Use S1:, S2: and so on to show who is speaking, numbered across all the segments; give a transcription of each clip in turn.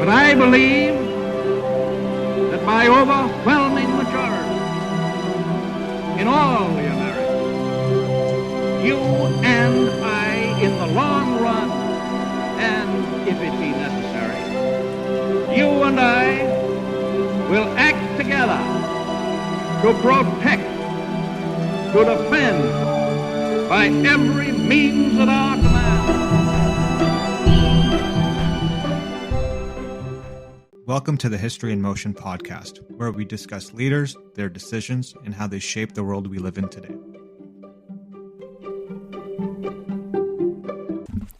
S1: But I believe that by overwhelming majority in all the Americas, you and I, in the long run, and if it be necessary, you and I will act together to protect, to defend, by every means at our command.
S2: Welcome to the History in Motion podcast, where we discuss leaders, their decisions, and how they shape the world we live in today.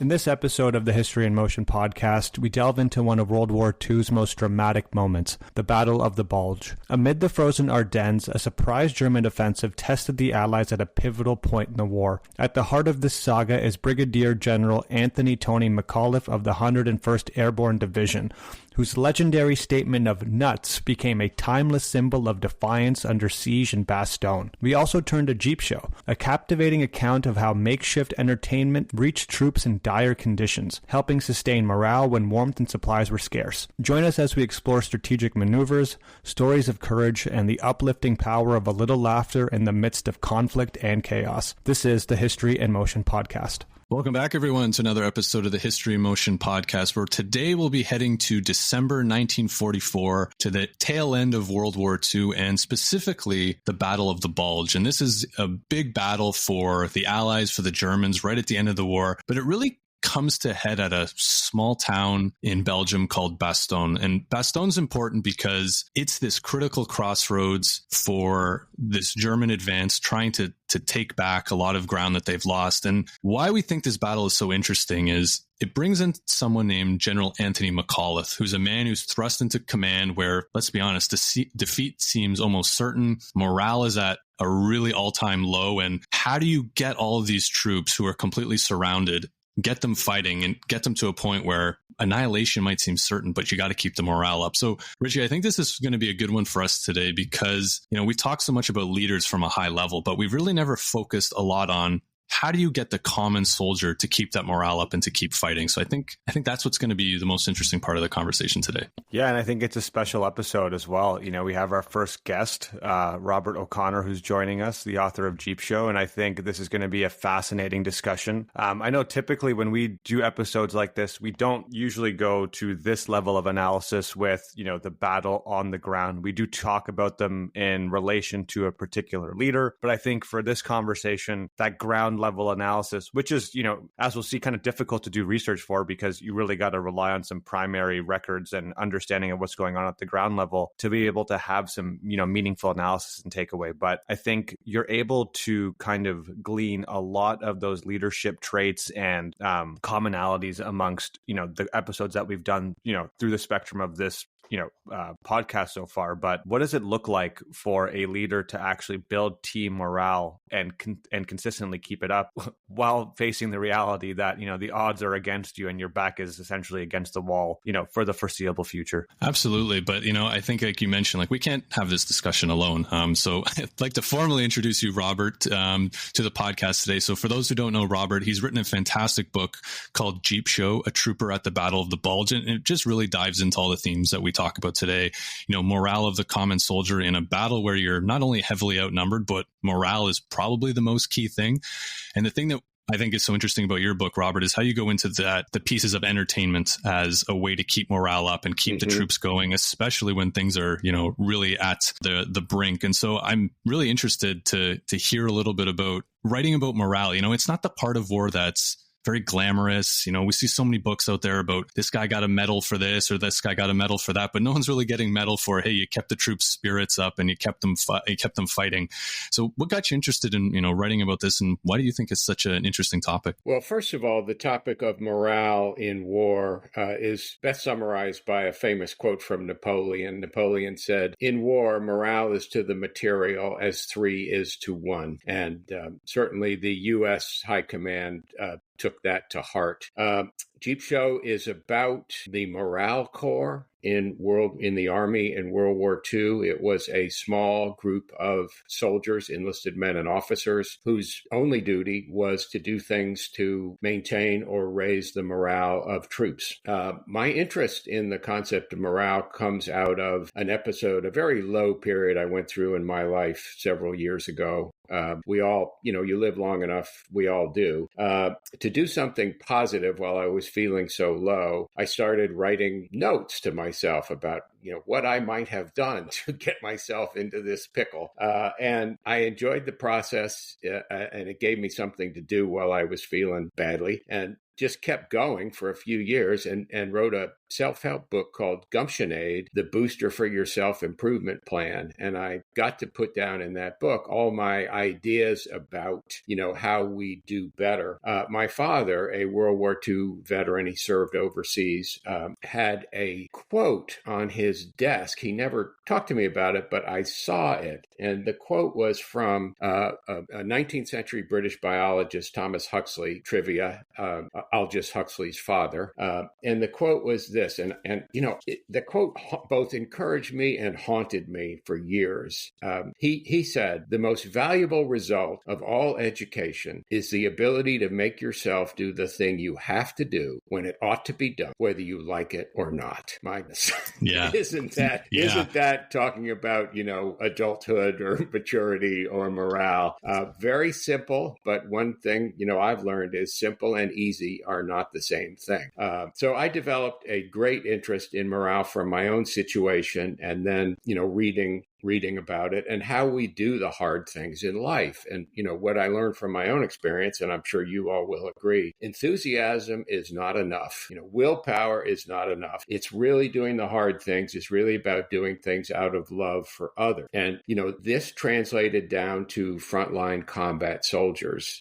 S2: In this episode of the History in Motion podcast, we delve into one of World War II's most dramatic moments, the Battle of the Bulge. Amid the frozen Ardennes, a surprise German offensive tested the Allies at a pivotal point in the war. At the heart of this saga is Brigadier General Anthony Tony McAuliffe of the 101st Airborne Division, whose legendary statement of nuts became a timeless symbol of defiance under siege in Bastogne. We also turn to Jeep Show, a captivating account of how makeshift entertainment reached troops in dire conditions, helping sustain morale when warmth and supplies were scarce. Join us as we explore strategic maneuvers, stories of courage, and the uplifting power of a little laughter in the midst of conflict and chaos. This is the History in Motion podcast.
S3: Welcome back, everyone, to another episode of the History in Motion podcast, where today we'll be heading to December 1944, to the tail end of World War II, and specifically the Battle of the Bulge. And this is a big battle for the Allies, for the Germans, right at the end of the war. But it really comes to head at a small town in Belgium called Bastogne. And Bastogne's important because it's this critical crossroads for this German advance trying to take back a lot of ground that they've lost. And why we think this battle is so interesting is it brings in someone named General Anthony McAuliffe, who's a man who's thrust into command where, let's be honest, defeat seems almost certain. Morale is at a really all-time low. And how do you get all of these troops who are completely surrounded, get them fighting and get them to a point where annihilation might seem certain, but you got to keep the morale up. So, Richie, I think this is going to be a good one for us today because, we talk so much about leaders from a high level, but we've really never focused a lot on how do you get the common soldier to keep that morale up and to keep fighting? So I think that's what's going to be the most interesting part of the conversation today.
S2: Yeah, and I think it's a special episode as well. We have our first guest, Robert O'Connor, who's joining us, the author of Jeep Show, and I think this is going to be a fascinating discussion. I know typically when we do episodes like this, we don't usually go to this level of analysis with, the battle on the ground. We do talk about them in relation to a particular leader, but I think for this conversation, that ground level analysis, which is, as we'll see, kind of difficult to do research for because you really got to rely on some primary records and understanding of what's going on at the ground level to be able to have some, meaningful analysis and takeaway. But I think you're able to kind of glean a lot of those leadership traits and commonalities amongst, the episodes that we've done, through the spectrum of this podcast so far. But what does it look like for a leader to actually build team morale and consistently keep it up while facing the reality that, the odds are against you and your back is essentially against the wall, for the foreseeable future?
S3: Absolutely. But, I think like you mentioned, we can't have this discussion alone. So I'd like to formally introduce you, Robert, to the podcast today. So for those who don't know Robert, he's written a fantastic book called Jeep Show, A Trouper at the Battle of the Bulge. And it just really dives into all the themes that we talk about today. Morale of the common soldier in a battle where you're not only heavily outnumbered, but morale is probably the most key thing. And the thing that I think is so interesting about your book, Robert, is how you go into the pieces of entertainment as a way to keep morale up and keep the troops going, especially when things are, really at the brink. And so I'm really interested to hear a little bit about writing about morale. It's not the part of war that's very glamorous. We see so many books out there about this guy got a medal for this or this guy got a medal for that, but no one's really getting medal for, hey, you kept the troops' spirits up and you kept them fighting. So what got you interested in, writing about this, and why do you think it's such an interesting topic?
S4: Well, first of all, the topic of morale in war is best summarized by a famous quote from Napoleon. Napoleon said, "In war, morale is to the material as 3 is to 1. And certainly the U.S. High Command took that to heart. Jeep Show is about the morale corps in the Army in World War II. It was a small group of soldiers, enlisted men and officers, whose only duty was to do things to maintain or raise the morale of troops. My interest in the concept of morale comes out of an episode, a very low period I went through in my life several years ago. We all, you live long enough, we all do. To do something positive while I was feeling so low, I started writing notes to myself about, what I might have done to get myself into this pickle. And I enjoyed the process, and it gave me something to do while I was feeling badly. And just kept going for a few years and wrote a self-help book called Gumption Aid, the booster for your self-improvement plan. And I got to put down in that book all my ideas about, how we do better. My father, a World War II veteran, he served overseas, had a quote on his desk. He never talked to me about it, but I saw it. And the quote was from a 19th century British biologist, Thomas Huxley, trivia, Aldous Huxley's father. And the quote was this, the quote both encouraged me and haunted me for years. He said, "The most valuable result of all education is the ability to make yourself do the thing you have to do when it ought to be done, whether you like it or not."
S3: Yeah.
S4: Isn't that talking about, adulthood or maturity or morale? Very simple, but one thing, I've learned is simple and easy are not the same thing. So I developed a great interest in morale from my own situation, and then, reading about it and how we do the hard things in life. And, what I learned from my own experience, and I'm sure you all will agree, enthusiasm is not enough. Willpower is not enough. It's really doing the hard things. It's really about doing things out of love for others. And, this translated down to frontline combat soldiers.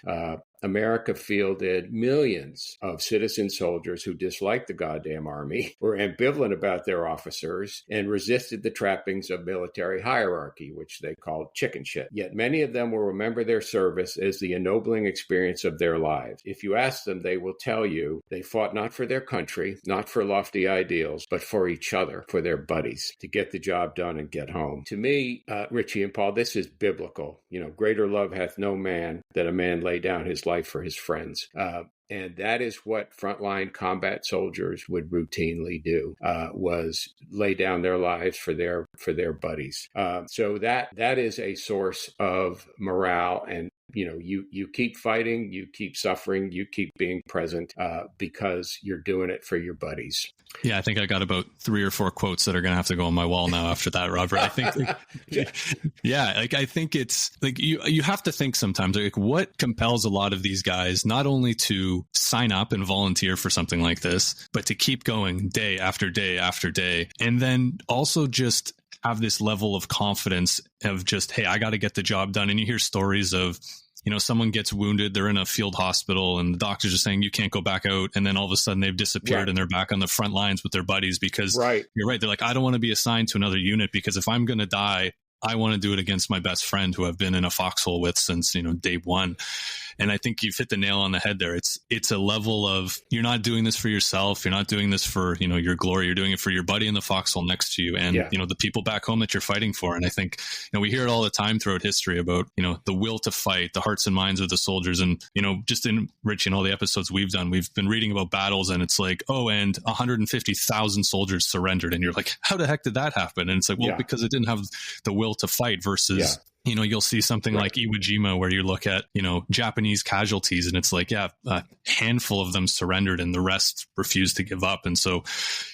S4: America fielded millions of citizen soldiers who disliked the goddamn army, were ambivalent about their officers, and resisted the trappings of military hierarchy, which they called chicken shit. Yet many of them will remember their service as the ennobling experience of their lives. If you ask them, they will tell you they fought not for their country, not for lofty ideals, but for each other, for their buddies, to get the job done and get home. To me, Richie and Paul, this is biblical. Greater love hath no man than a man lay down his life for his friends. And that is what frontline combat soldiers would routinely do, was lay down their lives for their buddies. So that is a source of morale. And you keep fighting, you keep suffering, you keep being present because you're doing it for your buddies.
S3: Yeah, I think I got about 3 or 4 quotes that are going to have to go on my wall now after that, Robert. I think, I think it's like you have to think sometimes, like, what compels a lot of these guys not only to sign up and volunteer for something like this, but to keep going day after day after day, and then also just have this level of confidence of just, hey, I got to get the job done. And you hear stories of, someone gets wounded, they're in a field hospital and the doctors are saying you can't go back out. And then all of a sudden they've disappeared, right, and they're back on the front lines with their buddies because You're right. They're like, I don't want to be assigned to another unit because if I'm going to die, I want to do it against my best friend who I've been in a foxhole with since, day one. And I think you've hit the nail on the head there. It's a level of, you're not doing this for yourself. You're not doing this for, your glory. You're doing it for your buddy in the foxhole next to you and, the people back home that you're fighting for. And I think, we hear it all the time throughout history about, the will to fight, the hearts and minds of the soldiers. And, just in Rich and all the episodes we've done, we've been reading about battles and it's like, oh, and 150,000 soldiers surrendered. And you're like, how the heck did that happen? And it's like, well, because it didn't have the will to fight versus, you'll see something like Iwo Jima where you look at, Japanese casualties and it's like, a handful of them surrendered and the rest refused to give up. And so,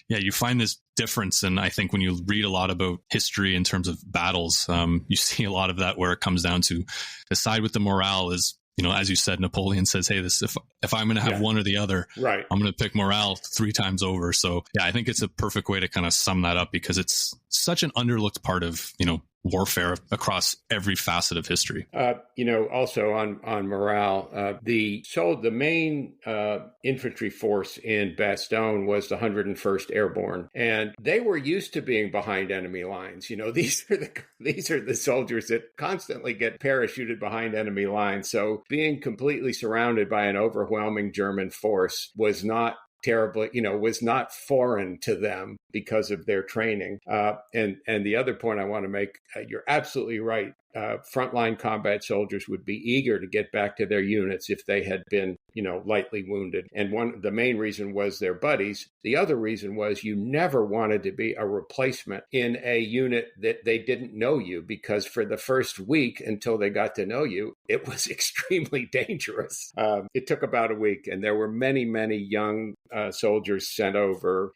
S3: you find this difference. And I think when you read a lot about history in terms of battles, you see a lot of that where it comes down to the side with the morale is, as you said, Napoleon says, hey, this if I'm going to have one or the other, right, I'm going to pick morale 3 times over. So, I think it's a perfect way to kind of sum that up because it's such an underlooked part of, warfare across every facet of history.
S4: Also on morale, the main infantry force in Bastogne was the 101st Airborne, and they were used to being behind enemy lines. These are the soldiers that constantly get parachuted behind enemy lines. So being completely surrounded by an overwhelming German force was not terribly, was not foreign to them because of their training. And the other point I want to make, you're absolutely right. Frontline combat soldiers would be eager to get back to their units if they had been, lightly wounded. And the main reason was their buddies. The other reason was you never wanted to be a replacement in a unit that they didn't know you, because for the first week until they got to know you, it was extremely dangerous. It took about a week, and there were many, many young soldiers sent over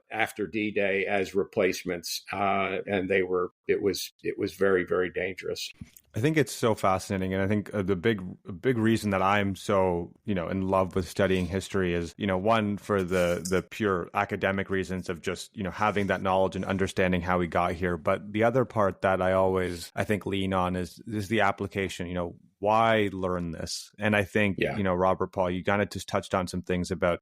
S4: after D-Day as replacements, and it was very, very dangerous.
S2: I think it's so fascinating. And I think the big reason that I'm so, in love with studying history is, one, for the pure academic reasons of just, having that knowledge and understanding how we got here. But the other part that I think lean on is the application, why learn this? And I think, Robert, Paul, you kind of just touched on some things about,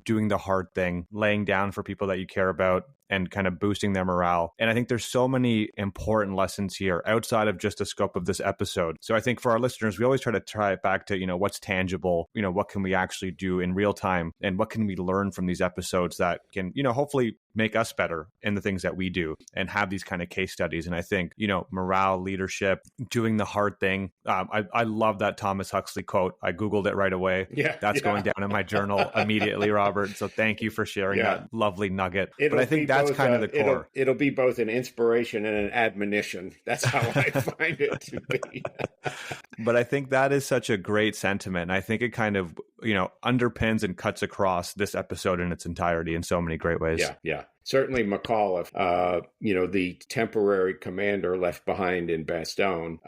S2: doing the hard thing, laying down for people that you care about, and kind of boosting their morale. And I think there's so many important lessons here outside of just the scope of this episode. So I think for our listeners, we always try to tie it back to, what's tangible, what can we actually do in real time, and what can we learn from these episodes that can, hopefully make us better in the things that we do, and have these kind of case studies. And I think, morale, leadership, doing the hard thing. I love that Thomas Huxley quote. I Googled it right away. That's going down in my journal immediately, Robert. So thank you for sharing that lovely nugget. But I think that's kind of the core.
S4: It'll be both an inspiration and an admonition. That's how I find it to be.
S2: But I think that is such a great sentiment. And I think it kind of, underpins and cuts across this episode in its entirety in so many great ways.
S4: Yeah. Certainly McAuliffe, the temporary commander left behind in Bastogne,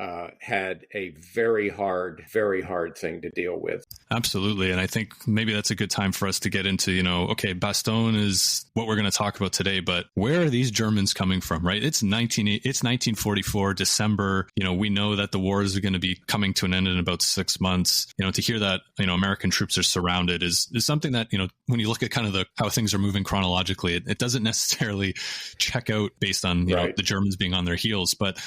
S4: had a very hard thing to deal with.
S3: Absolutely. And I think maybe that's a good time for us to get into, okay, Bastogne is what we're going to talk about today, but where are these Germans coming from, right? It's 1944, December. We know that the war is going to be coming to an end in about 6 months. To hear that, American troops are surrounded is something that, when you look at kind of how things are moving chronologically, it doesn't necessarily check out based on the Germans being on their heels. But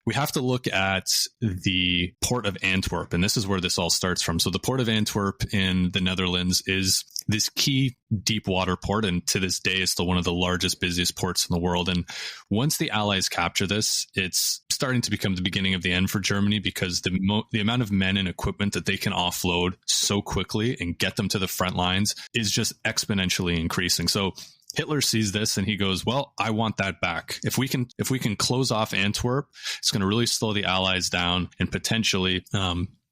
S3: we have to look at the port of Antwerp, and this is where this all starts from. So the port of Antwerp in the Netherlands is this key deep water port, and to this day is still one of the largest, busiest ports in the world. And once the Allies capture this, it's starting to become the beginning of the end for Germany, because the amount of men and equipment that they can offload so quickly and get them to the front lines is just exponentially increasing. So Hitler sees this and he goes, well, I want that back. If we can close off Antwerp, it's going to really slow the Allies down and potentially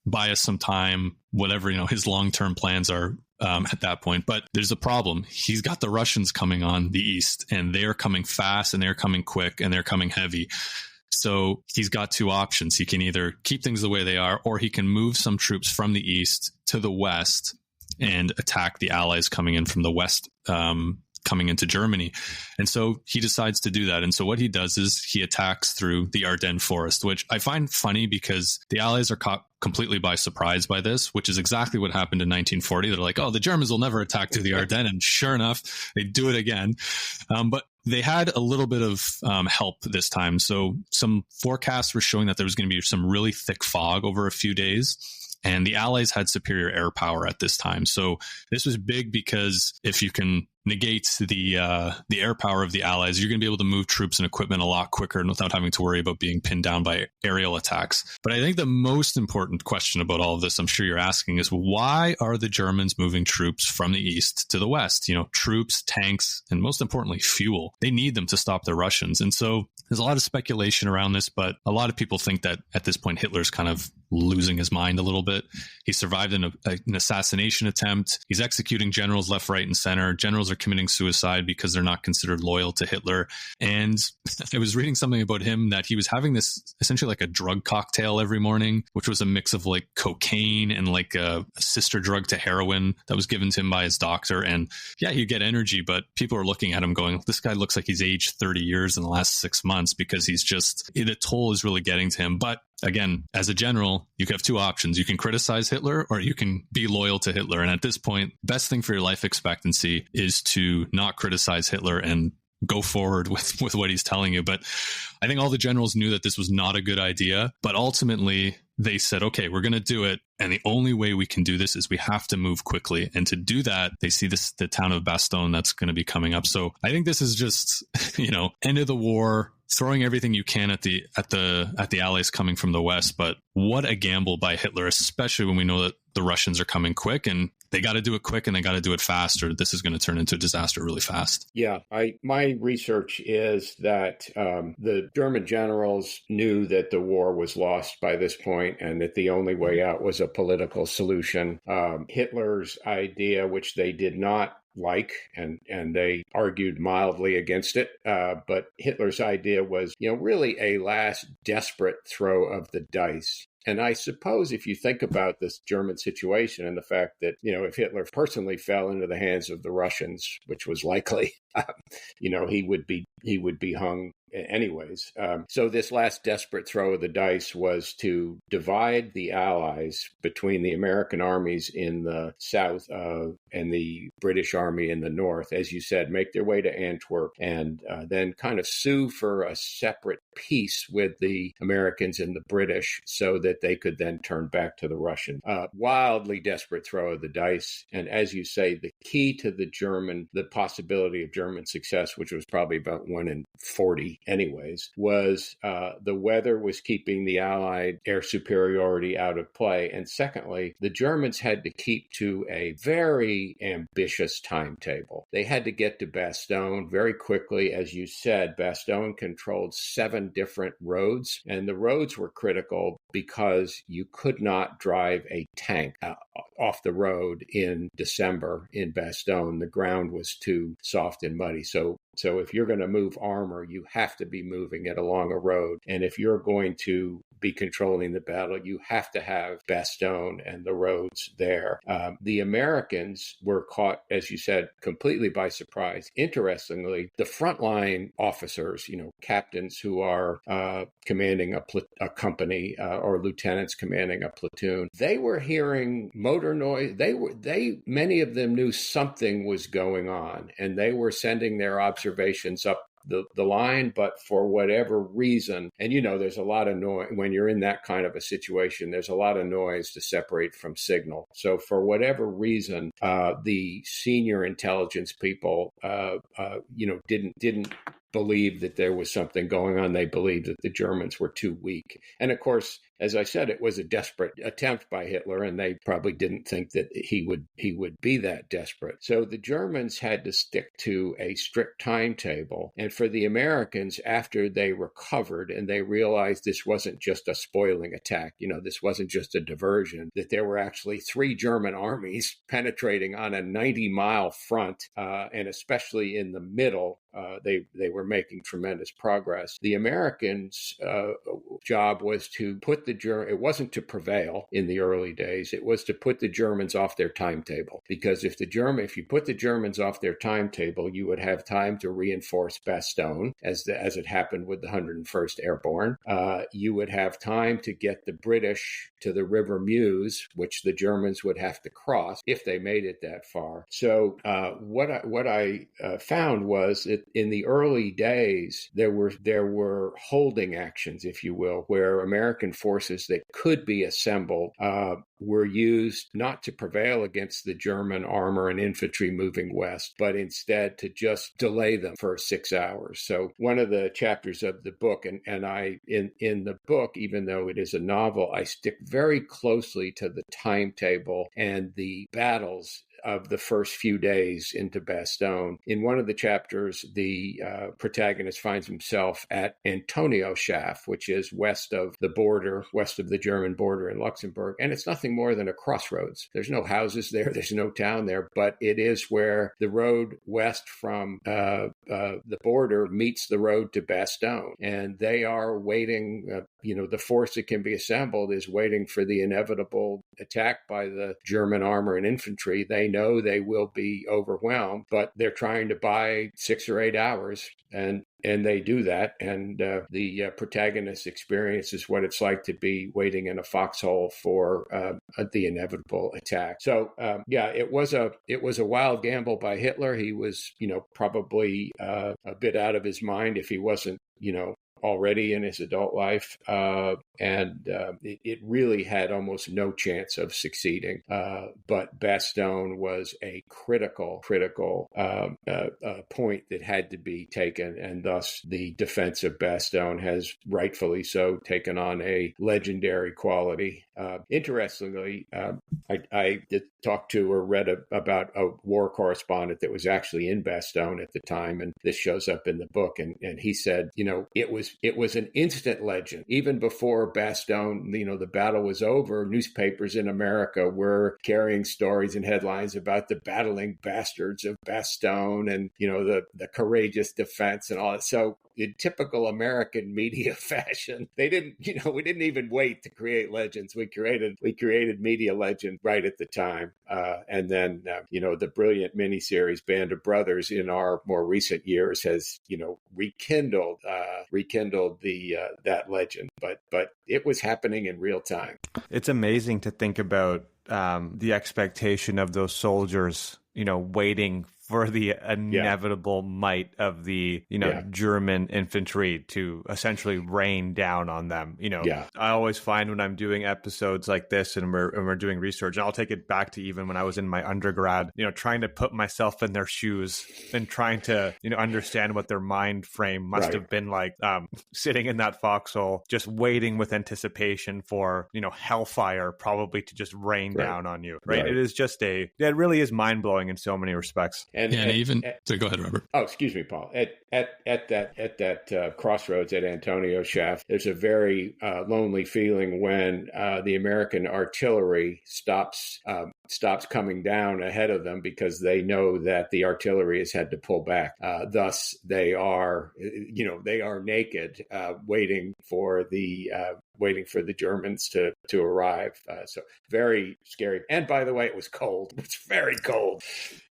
S3: buy us some time, whatever, his long-term plans are at that point. But there's a problem. He's got the Russians coming on the east, and they're coming fast and they're coming quick and they're coming heavy. So he's got two options. He can either keep things the way they are, or he can move some troops from the east to the west and attack the Allies coming in from the west, coming into Germany. And so he decides to do that. And so what he does is he attacks through the Ardennes forest, which I find funny because the Allies are caught completely by surprise by this, which is exactly what happened in 1940. They're like, oh, the Germans will never attack through the Ardennes. And sure enough, they do it again. But they had a little bit of help this time. So some forecasts were showing that there was going to be some really thick fog over a few days. And the Allies had superior air power at this time. So this was big because if you can negate the air power of the Allies, you're going to be able to move troops and equipment a lot quicker and without having to worry about being pinned down by aerial attacks. But I think the most important question about all of this, I'm sure you're asking, is why are the Germans moving troops from the east to the west? Troops, tanks, and most importantly, fuel. They need them to stop the Russians. And so there's a lot of speculation around this, but a lot of people think that at this point, Hitler's kind of losing his mind a little bit. He survived an assassination attempt. He's executing generals left, right, and center. Generals are committing suicide because they're not considered loyal to Hitler. And I was reading something about him that he was having this essentially like a drug cocktail every morning, which was a mix of like cocaine and like a sister drug to heroin that was given to him by his doctor. And yeah, you get energy, but people are looking at him going, this guy looks like he's aged 30 years in the last 6 months, because the toll is really getting to him. But again, as a general, you have two options. You can criticize Hitler or you can be loyal to Hitler. And at this point, best thing for your life expectancy is to not criticize Hitler and go forward with what he's telling you. But I think all the generals knew that this was not a good idea, but ultimately they said, okay, we're going to do it. And the only way we can do this is we have to move quickly. And to do that, they see the town of Bastogne that's going to be coming up. So I think this is just, end of the war, throwing everything you can at the Allies coming from the West. But what a gamble by Hitler, especially when we know that the Russians are coming quick, and they got to do it quick and they got to do it fast, or this is going to turn into a disaster really fast.
S4: Yeah, my research is that the German generals knew that the war was lost by this point and that the only way out was a political solution. Hitler's idea, which they did not like, and they argued mildly against it. But Hitler's idea was, really a last desperate throw of the dice. And I suppose if you think about this German situation and the fact that, if Hitler personally fell into the hands of the Russians, which was likely, he would be hung anyways. So this last desperate throw of the dice was to divide the Allies between the American armies in the south and the British army in the north, as you said, make their way to Antwerp, and then kind of sue for a separate peace with the Americans and the British so that they could then turn back to the Russians. Wildly desperate throw of the dice. And as you say, the key to the possibility of German success, which was probably about 1 in 40 anyways, was the weather was keeping the Allied air superiority out of play. And secondly, the Germans had to keep to a very ambitious timetable. They had to get to Bastogne very quickly. As you said, Bastogne controlled 7 different roads, and the roads were critical because you could not drive a tank off the road in December in Bastogne. The ground was too soft and muddy. So if you're going to move armor, you have to be moving it along a road. And if you're going to be controlling the battle, you have to have Bastogne and the roads there. The Americans were caught, as you said, completely by surprise. Interestingly, the frontline officers, captains who are commanding a company or lieutenants commanding a platoon, they were hearing motor noise. Many of them knew something was going on, and they were sending their observations up the line, but for whatever reason, and there's a lot of noise when you're in that kind of a situation, there's a lot of noise to separate from signal. So for whatever reason, the senior intelligence people, didn't believe that there was something going on. They believed that the Germans were too weak. And of course, as I said, it was a desperate attempt by Hitler, and they probably didn't think that he would be that desperate. So the Germans had to stick to a strict timetable. And for the Americans, after they recovered and they realized this wasn't just a spoiling attack, this wasn't just a diversion, that there were actually 3 German armies penetrating on a 90-mile front, and especially in the middle, they were making tremendous progress. The Americans' job was to put it wasn't to prevail in the early days. It was to put the Germans off their timetable. Because if you put the Germans off their timetable, you would have time to reinforce Bastogne, as it happened with the 101st Airborne. You would have time to get the British to the River Meuse, which the Germans would have to cross if they made it that far. So what I found was that in the early days, there were holding actions, if you will, where American forces that could be assembled were used not to prevail against the German armor and infantry moving west, but instead to just delay them for 6 hours. So one of the chapters of the book, and I in the book, even though it is a novel, I stick very closely to the timetable and the battles of the first few days into Bastogne. In one of the chapters, the protagonist finds himself at Antonioschaft, which is west of the German border in Luxembourg. And it's nothing more than a crossroads. There's no houses there. There's no town there, but it is where the road west from the border meets the road to Bastogne. And they are waiting. the force that can be assembled is waiting for the inevitable attack by the German armor and infantry. They know they will be overwhelmed, but they're trying to buy 6 or 8 hours, and they do that. And the protagonist experiences what it's like to be waiting in a foxhole for the inevitable attack. So it was a wild gamble by Hitler. He was probably a bit out of his mind if he wasn't already in his adult life, and it really had almost no chance of succeeding. But Bastogne was a critical point that had to be taken, and thus the defense of Bastogne has rightfully so taken on a legendary quality. Interestingly, I did talk to or read about a war correspondent that was actually in Bastogne at the time, and this shows up in the book, and he said, it was an instant legend. Even before Bastogne, the battle was over, newspapers in America were carrying stories and headlines about the battling bastards of Bastogne and, the courageous defense and all that. So in typical American media fashion, we didn't even wait to create legends. We created media legend right at the time. And then, the brilliant miniseries Band of Brothers in our more recent years has, rekindled that legend. But it was happening in real time.
S2: It's amazing to think about the expectation of those soldiers, waiting for the inevitable might of the, German infantry to essentially rain down on them. I always find when I'm doing episodes like this and we're doing research, and I'll take it back to even when I was in my undergrad, trying to put myself in their shoes and trying to, understand what their mind frame must have been like, sitting in that foxhole, just waiting with anticipation for, hellfire probably to just rain down on you. Right. It is just it really is mind blowing in so many respects.
S3: So go ahead, Robert.
S4: Oh, excuse me, Paul. At that crossroads at Antonio Shaft, there's a very lonely feeling when the American artillery stops coming down ahead of them because they know that the artillery has had to pull back. Thus, they are naked, waiting for the Germans to arrive. So very scary. And by the way, it was cold. It's very cold.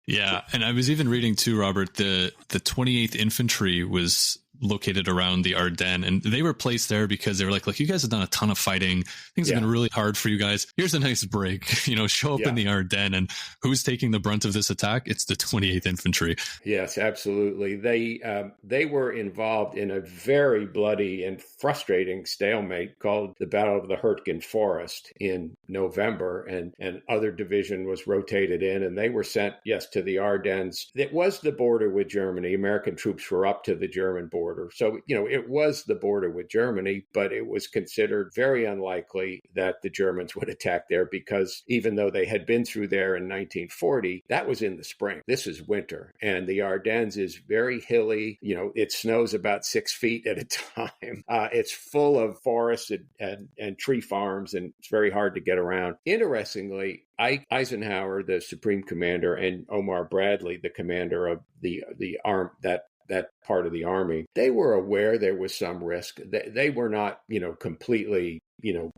S3: Yeah. And I was even reading too, Robert, the 28th Infantry was located around the Ardennes, and they were placed there because they were like, look, you guys have done a ton of fighting. Things have been really hard for you guys. Here's a nice break, show up in the Ardennes, and who's taking the brunt of this attack? It's the 28th Infantry.
S4: Yes, absolutely. They were involved in a very bloody and frustrating stalemate called the Battle of the Hurtgen Forest in November, and other division was rotated in, and they were sent, to the Ardennes. It was the border with Germany. American troops were up to the German border. So, it was the border with Germany, but it was considered very unlikely that the Germans would attack there because even though they had been through there in 1940, that was in the spring. This is winter, and the Ardennes is very hilly. It snows about 6 feet at a time. It's full of forests and tree farms, and it's very hard to get around. Interestingly, Eisenhower, the supreme commander, and Omar Bradley, the commander of the that part of the army, they were aware there was some risk. They were not, completely,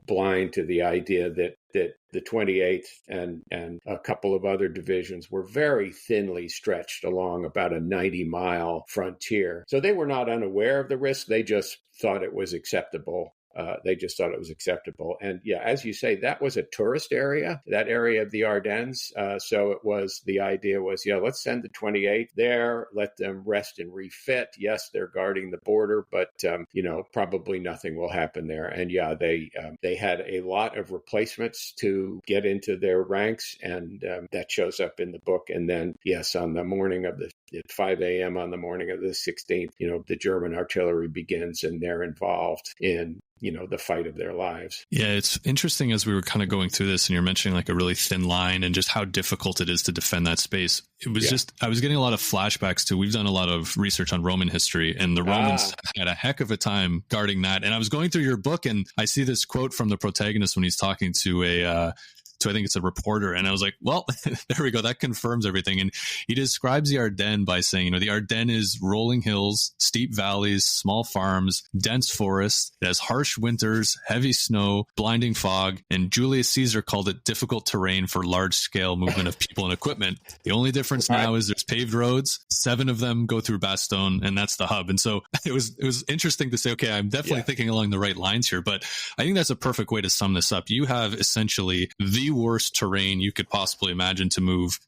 S4: blind to the idea that the 28th and a couple of other divisions were very thinly stretched along about a 90-mile frontier. So they were not unaware of the risk. They just thought it was acceptable. And as you say, that was a tourist area, that area of the Ardennes. So the idea was, let's send the 28th there, let them rest and refit. Yes, they're guarding the border, but, probably nothing will happen there. And they had a lot of replacements to get into their ranks. And that shows up in the book. And then, on the morning of at 5 a.m. on the morning of the 16th, the German artillery begins, and they're involved in the fight of their lives.
S3: Yeah, it's interesting as we were kind of going through this, and you're mentioning like a really thin line and just how difficult it is to defend that space. It was I was getting a lot of flashbacks to, we've done a lot of research on Roman history, and the Romans had a heck of a time guarding that. And I was going through your book, and I see this quote from the protagonist when he's talking to to, I think it's a reporter. And I was like, well, there we go. That confirms everything. And he describes the Ardennes by saying, the Ardennes is rolling hills, steep valleys, small farms, dense forests. It has harsh winters, heavy snow, blinding fog. And Julius Caesar called it difficult terrain for large scale movement of people and equipment. The only difference now is there's paved roads. 7 of them go through Bastogne, and that's the hub. And so it was interesting to say, okay, I'm definitely thinking along the right lines here, but I think that's a perfect way to sum this up. You have essentially the worst terrain you could possibly imagine to move,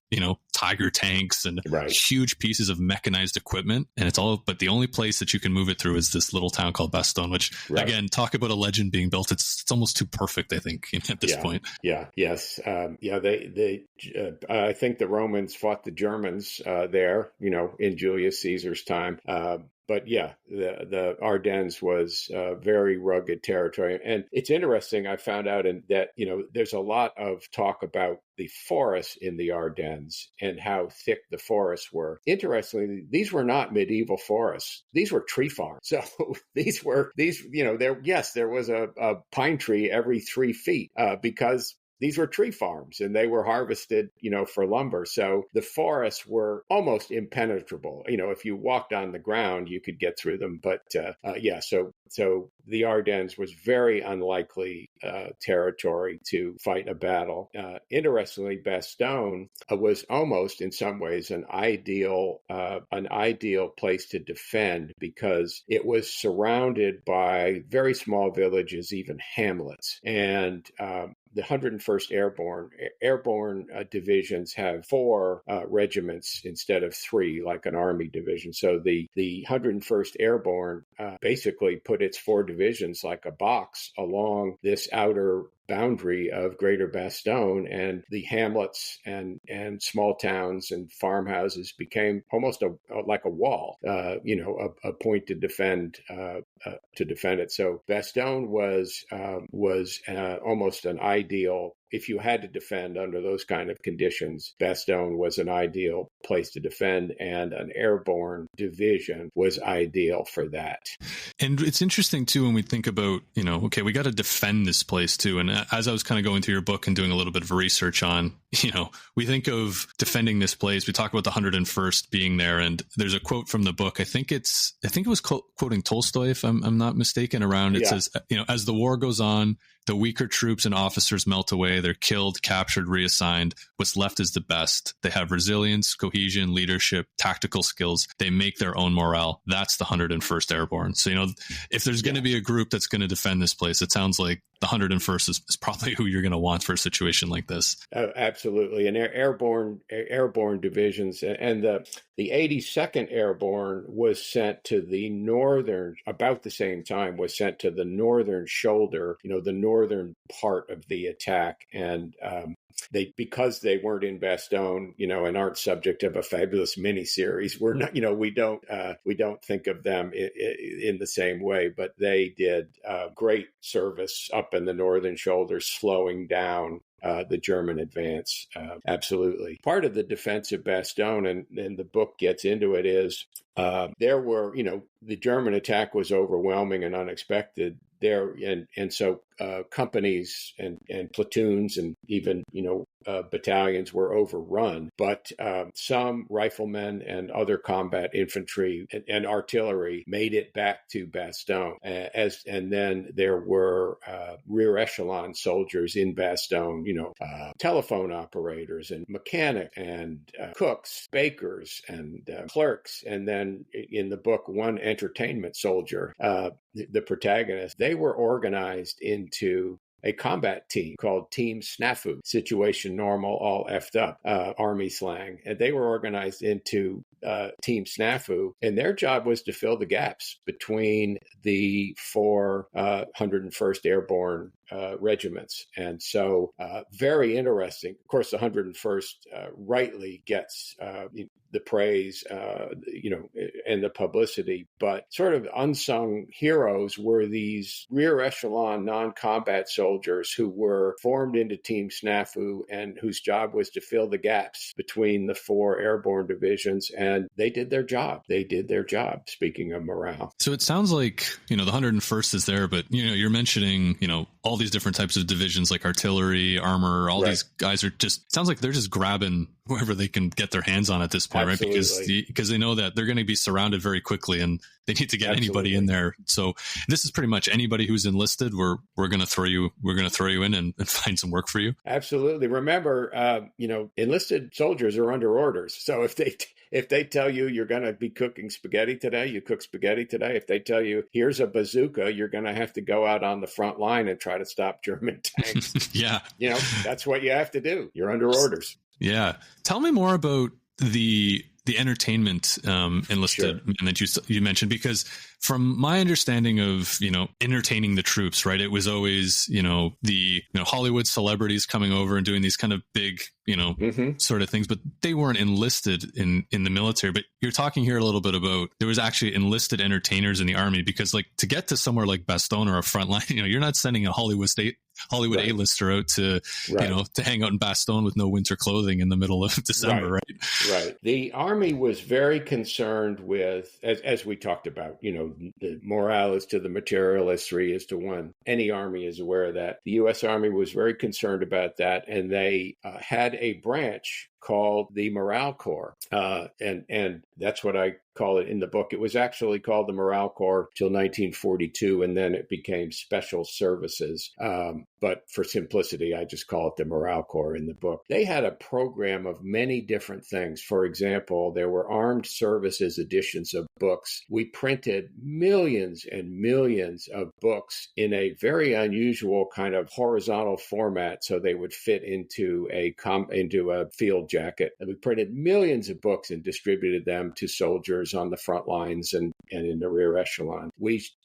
S3: Tiger tanks and huge pieces of mechanized equipment. And but the only place that you can move it through is this little town called Bastogne, which again, talk about a legend being built. It's almost too perfect, I think, at this point.
S4: Yeah. Yes. They I think the Romans fought the Germans there, in Julius Caesar's time. But yeah, the Ardennes was very rugged territory. And it's interesting, I found out that, there's a lot of talk about the forests in the Ardennes and how thick the forests were. Interestingly, these were not medieval forests. These were tree farms. So there was a pine tree every 3 feet because these were tree farms and they were harvested, for lumber. So the forests were almost impenetrable. If you walked on the ground, you could get through them. But so the Ardennes was very unlikely territory to fight a battle. Interestingly, Bastogne was almost in some ways an ideal place to defend because it was surrounded by very small villages, even hamlets. And the 101st Airborne divisions have 4 regiments instead of 3, like an army division. So the 101st Airborne basically put its 4 divisions like a box along this outer boundary of Greater Bastogne, and the hamlets and small towns and farmhouses became almost like a wall, a point to defend it. So Bastogne was almost an ideal. If you had to defend under those kind of conditions, Bastogne was an ideal place to defend, and an airborne division was ideal for that.
S3: And it's interesting, too, when we think about, okay, we got to defend this place, too. And as I was kind of going through your book and doing a little bit of research on, we think of defending this place. We talk about the 101st being there. And there's a quote from the book. I think it was quoting Tolstoy, if I'm not mistaken, around. It says, as the war goes on, the weaker troops and officers melt away. They're killed, captured, reassigned. What's left is the best. They have resilience, cohesion, leadership, tactical skills. They make their own morale. That's the 101st Airborne. So, if there's going to be a group that's going to defend this place, it sounds like the 101st is probably who you're going to want for a situation like this.
S4: Absolutely. And airborne divisions, and the 82nd Airborne was sent to the northern, about the same time, was sent to the northern shoulder, the northern part of the attack. And because they weren't in Bastogne, and aren't subject of a fabulous miniseries, we're not, we don't think of them in the same way, but they did great service up in the northern shoulder, slowing down the German advance. Absolutely. Part of the defense of Bastogne, and the book gets into it, is there were, the German attack was overwhelming and unexpected there. And so companies and platoons and even, battalions were overrun, but some riflemen and other combat infantry and artillery made it back to Bastogne. And then there were rear echelon soldiers in Bastogne, telephone operators and mechanics and cooks, bakers and clerks. And then in the book, one entertainment soldier, the protagonist, they were organized into a combat team called Team Snafu, situation normal, all effed up, army slang. And they were organized into Team Snafu, and their job was to fill the gaps between the 4 101st Airborne regiments. And so very interesting. Of course, the 101st rightly gets the praise, and the publicity, but sort of unsung heroes were these rear echelon non-combat soldiers who were formed into Team Snafu and whose job was to fill the gaps between the 4 airborne divisions. And they did their job. Speaking of morale.
S3: So it sounds like, the 101st is there, but, you're mentioning, all all these different types of divisions like artillery, armor, all these guys are just, sounds like they're just grabbing whoever they can get their hands on at this point,
S4: Absolutely.
S3: right? Because they know that they're going to be surrounded very quickly and they need to get anybody in there. So this is pretty much anybody who's enlisted. We're going to throw you in and find some work for you.
S4: Absolutely. Remember, enlisted soldiers are under orders. So if they tell you you're going to be cooking spaghetti today, you cook spaghetti today. If they tell you here's a bazooka, you're going to have to go out on the front line and try to stop German tanks.
S3: Yeah.
S4: That's what you have to do. You're under orders.
S3: Yeah. Tell me more about the entertainment enlisted men that you mentioned, because from my understanding of, entertaining the troops, right, it was always, the Hollywood celebrities coming over and doing these kind of big, sort of things, but they weren't enlisted in the military. But you're talking here a little bit about there was actually enlisted entertainers in the army, because like to get to somewhere like Bastogne or a front line, you're not sending a Hollywood A-lister out to, to hang out in Bastogne with no winter clothing in the middle of December, right?
S4: Right. The Army was very concerned with, as we talked about, the morale is to the material as 3 is to 1. Any Army is aware of that. The U.S. Army was very concerned about that, and they had a branch called the Morale Corps. And that's what I call it in the book. It was actually called the Morale Corps till 1942, and then it became Special Services. But for simplicity, I just call it the Morale Corps in the book. They had a program of many different things. For example, there were armed services editions of books. We printed millions and millions of books in a very unusual kind of horizontal format, so they would fit into a field jacket. And we printed millions of books and distributed them to soldiers on the front lines and in the rear echelon.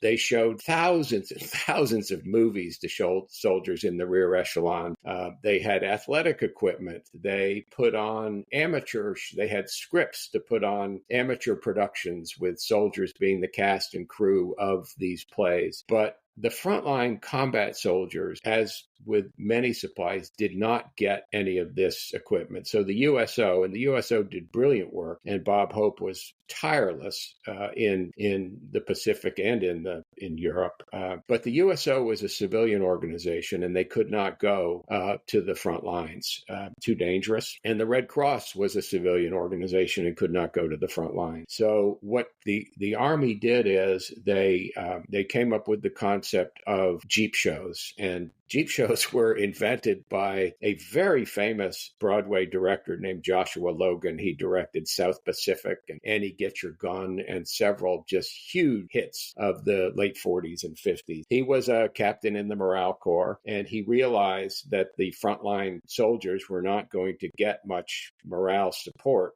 S4: They showed thousands and thousands of movies to show soldiers in the rear echelon. They had athletic equipment. They put on they had scripts to put on amateur productions with soldiers being the cast and crew of these plays. But the frontline combat soldiers, as with many supplies, did not get any of this equipment. So the USO did brilliant work, and Bob Hope was tireless in the Pacific and in Europe. But the USO was a civilian organization, and they could not go to the front lines. Too dangerous. And the Red Cross was a civilian organization and could not go to the front line. So what the Army did is they came up with the concept of Jeep shows, and Jeep shows were invented by a very famous Broadway director named Joshua Logan. He directed South Pacific and Annie Get Your Gun and several just huge hits of the late 40s and 50s. He was a captain in the Morale Corps, and he realized that the frontline soldiers were not going to get much morale support.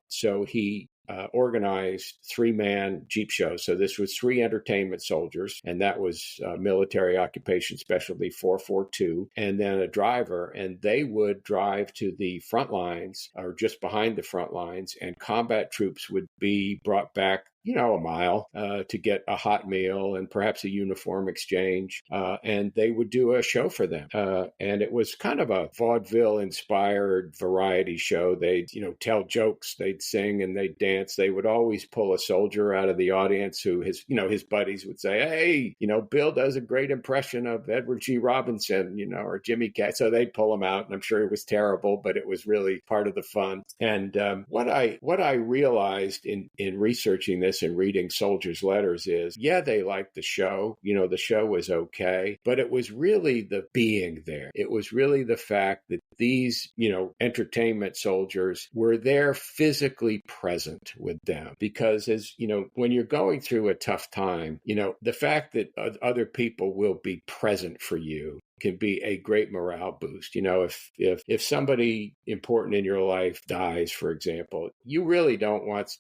S4: So he organized 3-man Jeep shows. So this was 3 entertainment soldiers, and that was military occupation specialty 442, and then a driver, and they would drive to the front lines or just behind the front lines, and combat troops would be brought back a mile to get a hot meal and perhaps a uniform exchange. And they would do a show for them. And it was kind of a vaudeville-inspired variety show. They'd, tell jokes, they'd sing, and they'd dance. They would always pull a soldier out of the audience who his buddies would say, hey, Bill does a great impression of Edward G. Robinson, or Jimmy Cash. So they'd pull him out, and I'm sure it was terrible, but it was really part of the fun. And what I realized in researching this and reading soldiers' letters is, they liked the show. The show was okay, but it was really the being there. It was really the fact that these, entertainment soldiers were there physically present with them. Because as, when you're going through a tough time, the fact that other people will be present for you can be a great morale boost. If somebody important in your life dies, for example, you really don't want,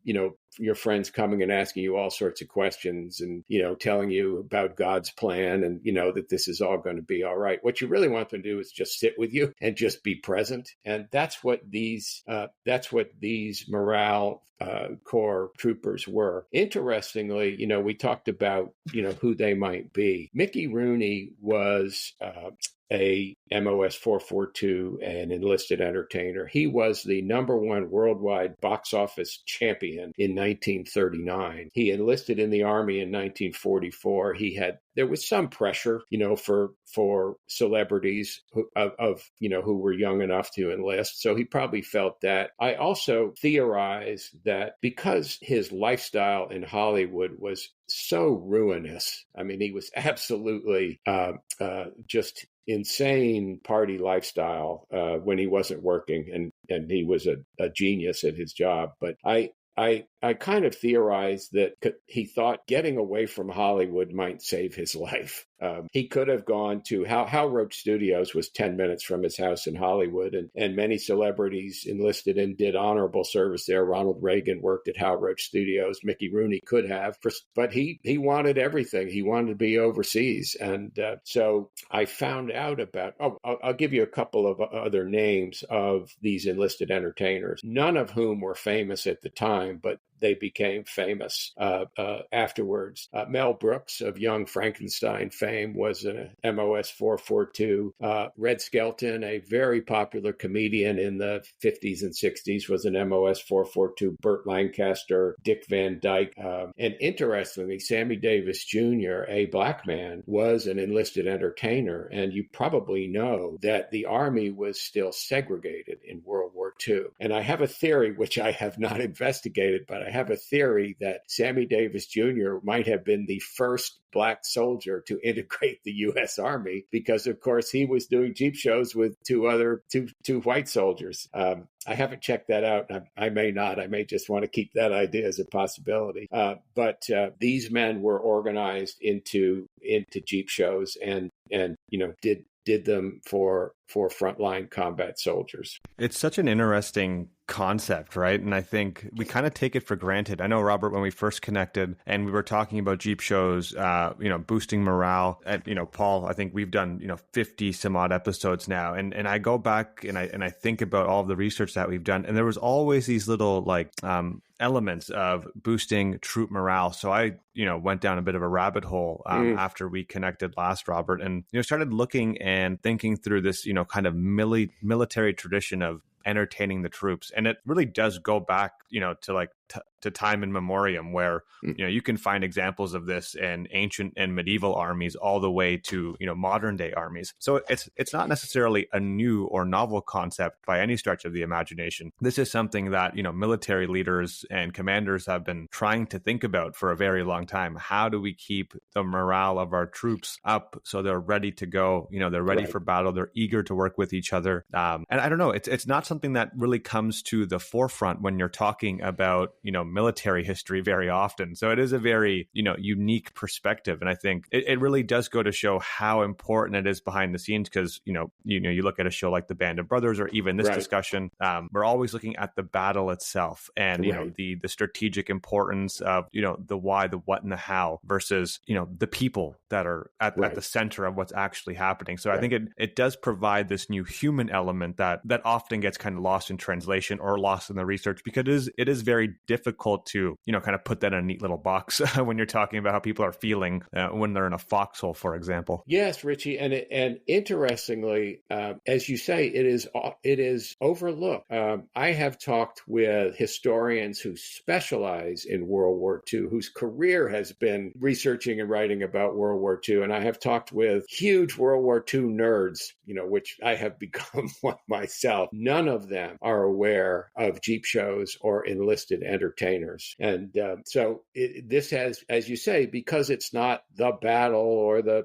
S4: your friends coming and asking you all sorts of questions and, telling you about God's plan and, that this is all going to be all right. What you really want them to do is just sit with you and just be present. And that's what these morale Corps troopers were. Interestingly, we talked about, who they might be. Mickey Rooney was a MOS 442 and enlisted entertainer. He was the #1 worldwide box office champion in 1939. He enlisted in the Army in 1944. There was some pressure, for celebrities who were young enough to enlist. So he probably felt that. I also theorize that because his lifestyle in Hollywood was so ruinous, I mean, he was absolutely just insane party lifestyle when he wasn't working, and he was a genius at his job. But I kind of theorized that he thought getting away from Hollywood might save his life. He could have gone to Hal Roach Studios was 10 minutes from his house in Hollywood, and many celebrities enlisted and did honorable service there. Ronald Reagan worked at Hal Roach Studios. Mickey Rooney could have, but he wanted everything. He wanted to be overseas. And so I found out about, I'll give you a couple of other names of these enlisted entertainers, none of whom were famous at the time, but they became famous afterwards. Mel Brooks of Young Frankenstein fame was an MOS 442. Red Skelton, a very popular comedian in the 50s and 60s, was an MOS 442. Burt Lancaster, Dick Van Dyke. And interestingly, Sammy Davis Jr., a black man, was an enlisted entertainer. And you probably know that the Army was still segregated in World War II. And I have a theory, which I have not investigated, but I have a theory that Sammy Davis Jr. might have been the first black soldier to integrate the U.S. Army because, of course, he was doing Jeep shows with two white soldiers. I haven't checked that out. I may not. I may just want to keep that idea as a possibility. But these men were organized into Jeep shows and did them for frontline combat soldiers.
S2: It's such an interesting concept, right? And I think we kind of take it for granted. I know, Robert, when we first connected and we were talking about Jeep shows, boosting morale, and, Paul, I think we've done, 50 some odd episodes now. And I go back and I think about all of the research that we've done. And there was always these little elements of boosting troop morale. So I, went down a bit of a rabbit hole after we connected last, Robert, and, started looking and thinking through this, kind of military tradition of entertaining the troops. And it really does go back, to time in memoriam, where you can find examples of this in ancient and medieval armies all the way to modern day armies. So it's not necessarily a new or novel concept by any stretch of the imagination. This is something that military leaders and commanders have been trying to think about for a very long time. How do we keep the morale of our troops up so they're ready to go? They're ready for battle. They're eager to work with each other. And I don't know. It's not something that really comes to the forefront when you're talking about military history very often. So it is a very, unique perspective. And I think it really does go to show how important it is behind the scenes because, you look at a show like The Band of Brothers or even this discussion, we're always looking at the battle itself and, the strategic importance of, the why, the what, and the how versus, the people that are at the center of what's actually happening. So I think it does provide this new human element that often gets kind of lost in translation or lost in the research because it is very difficult to, kind of put that in a neat little box when you're talking about how people are feeling when they're in a foxhole, for example.
S4: Yes, Richie. And interestingly, as you say, it is overlooked. I have talked with historians who specialize in World War II, whose career has been researching and writing about World War II. And I have talked with huge World War II nerds, which I have become one myself. None of them are aware of Jeep shows or enlisted entertainers. And so this has, as you say, because it's not the battle or the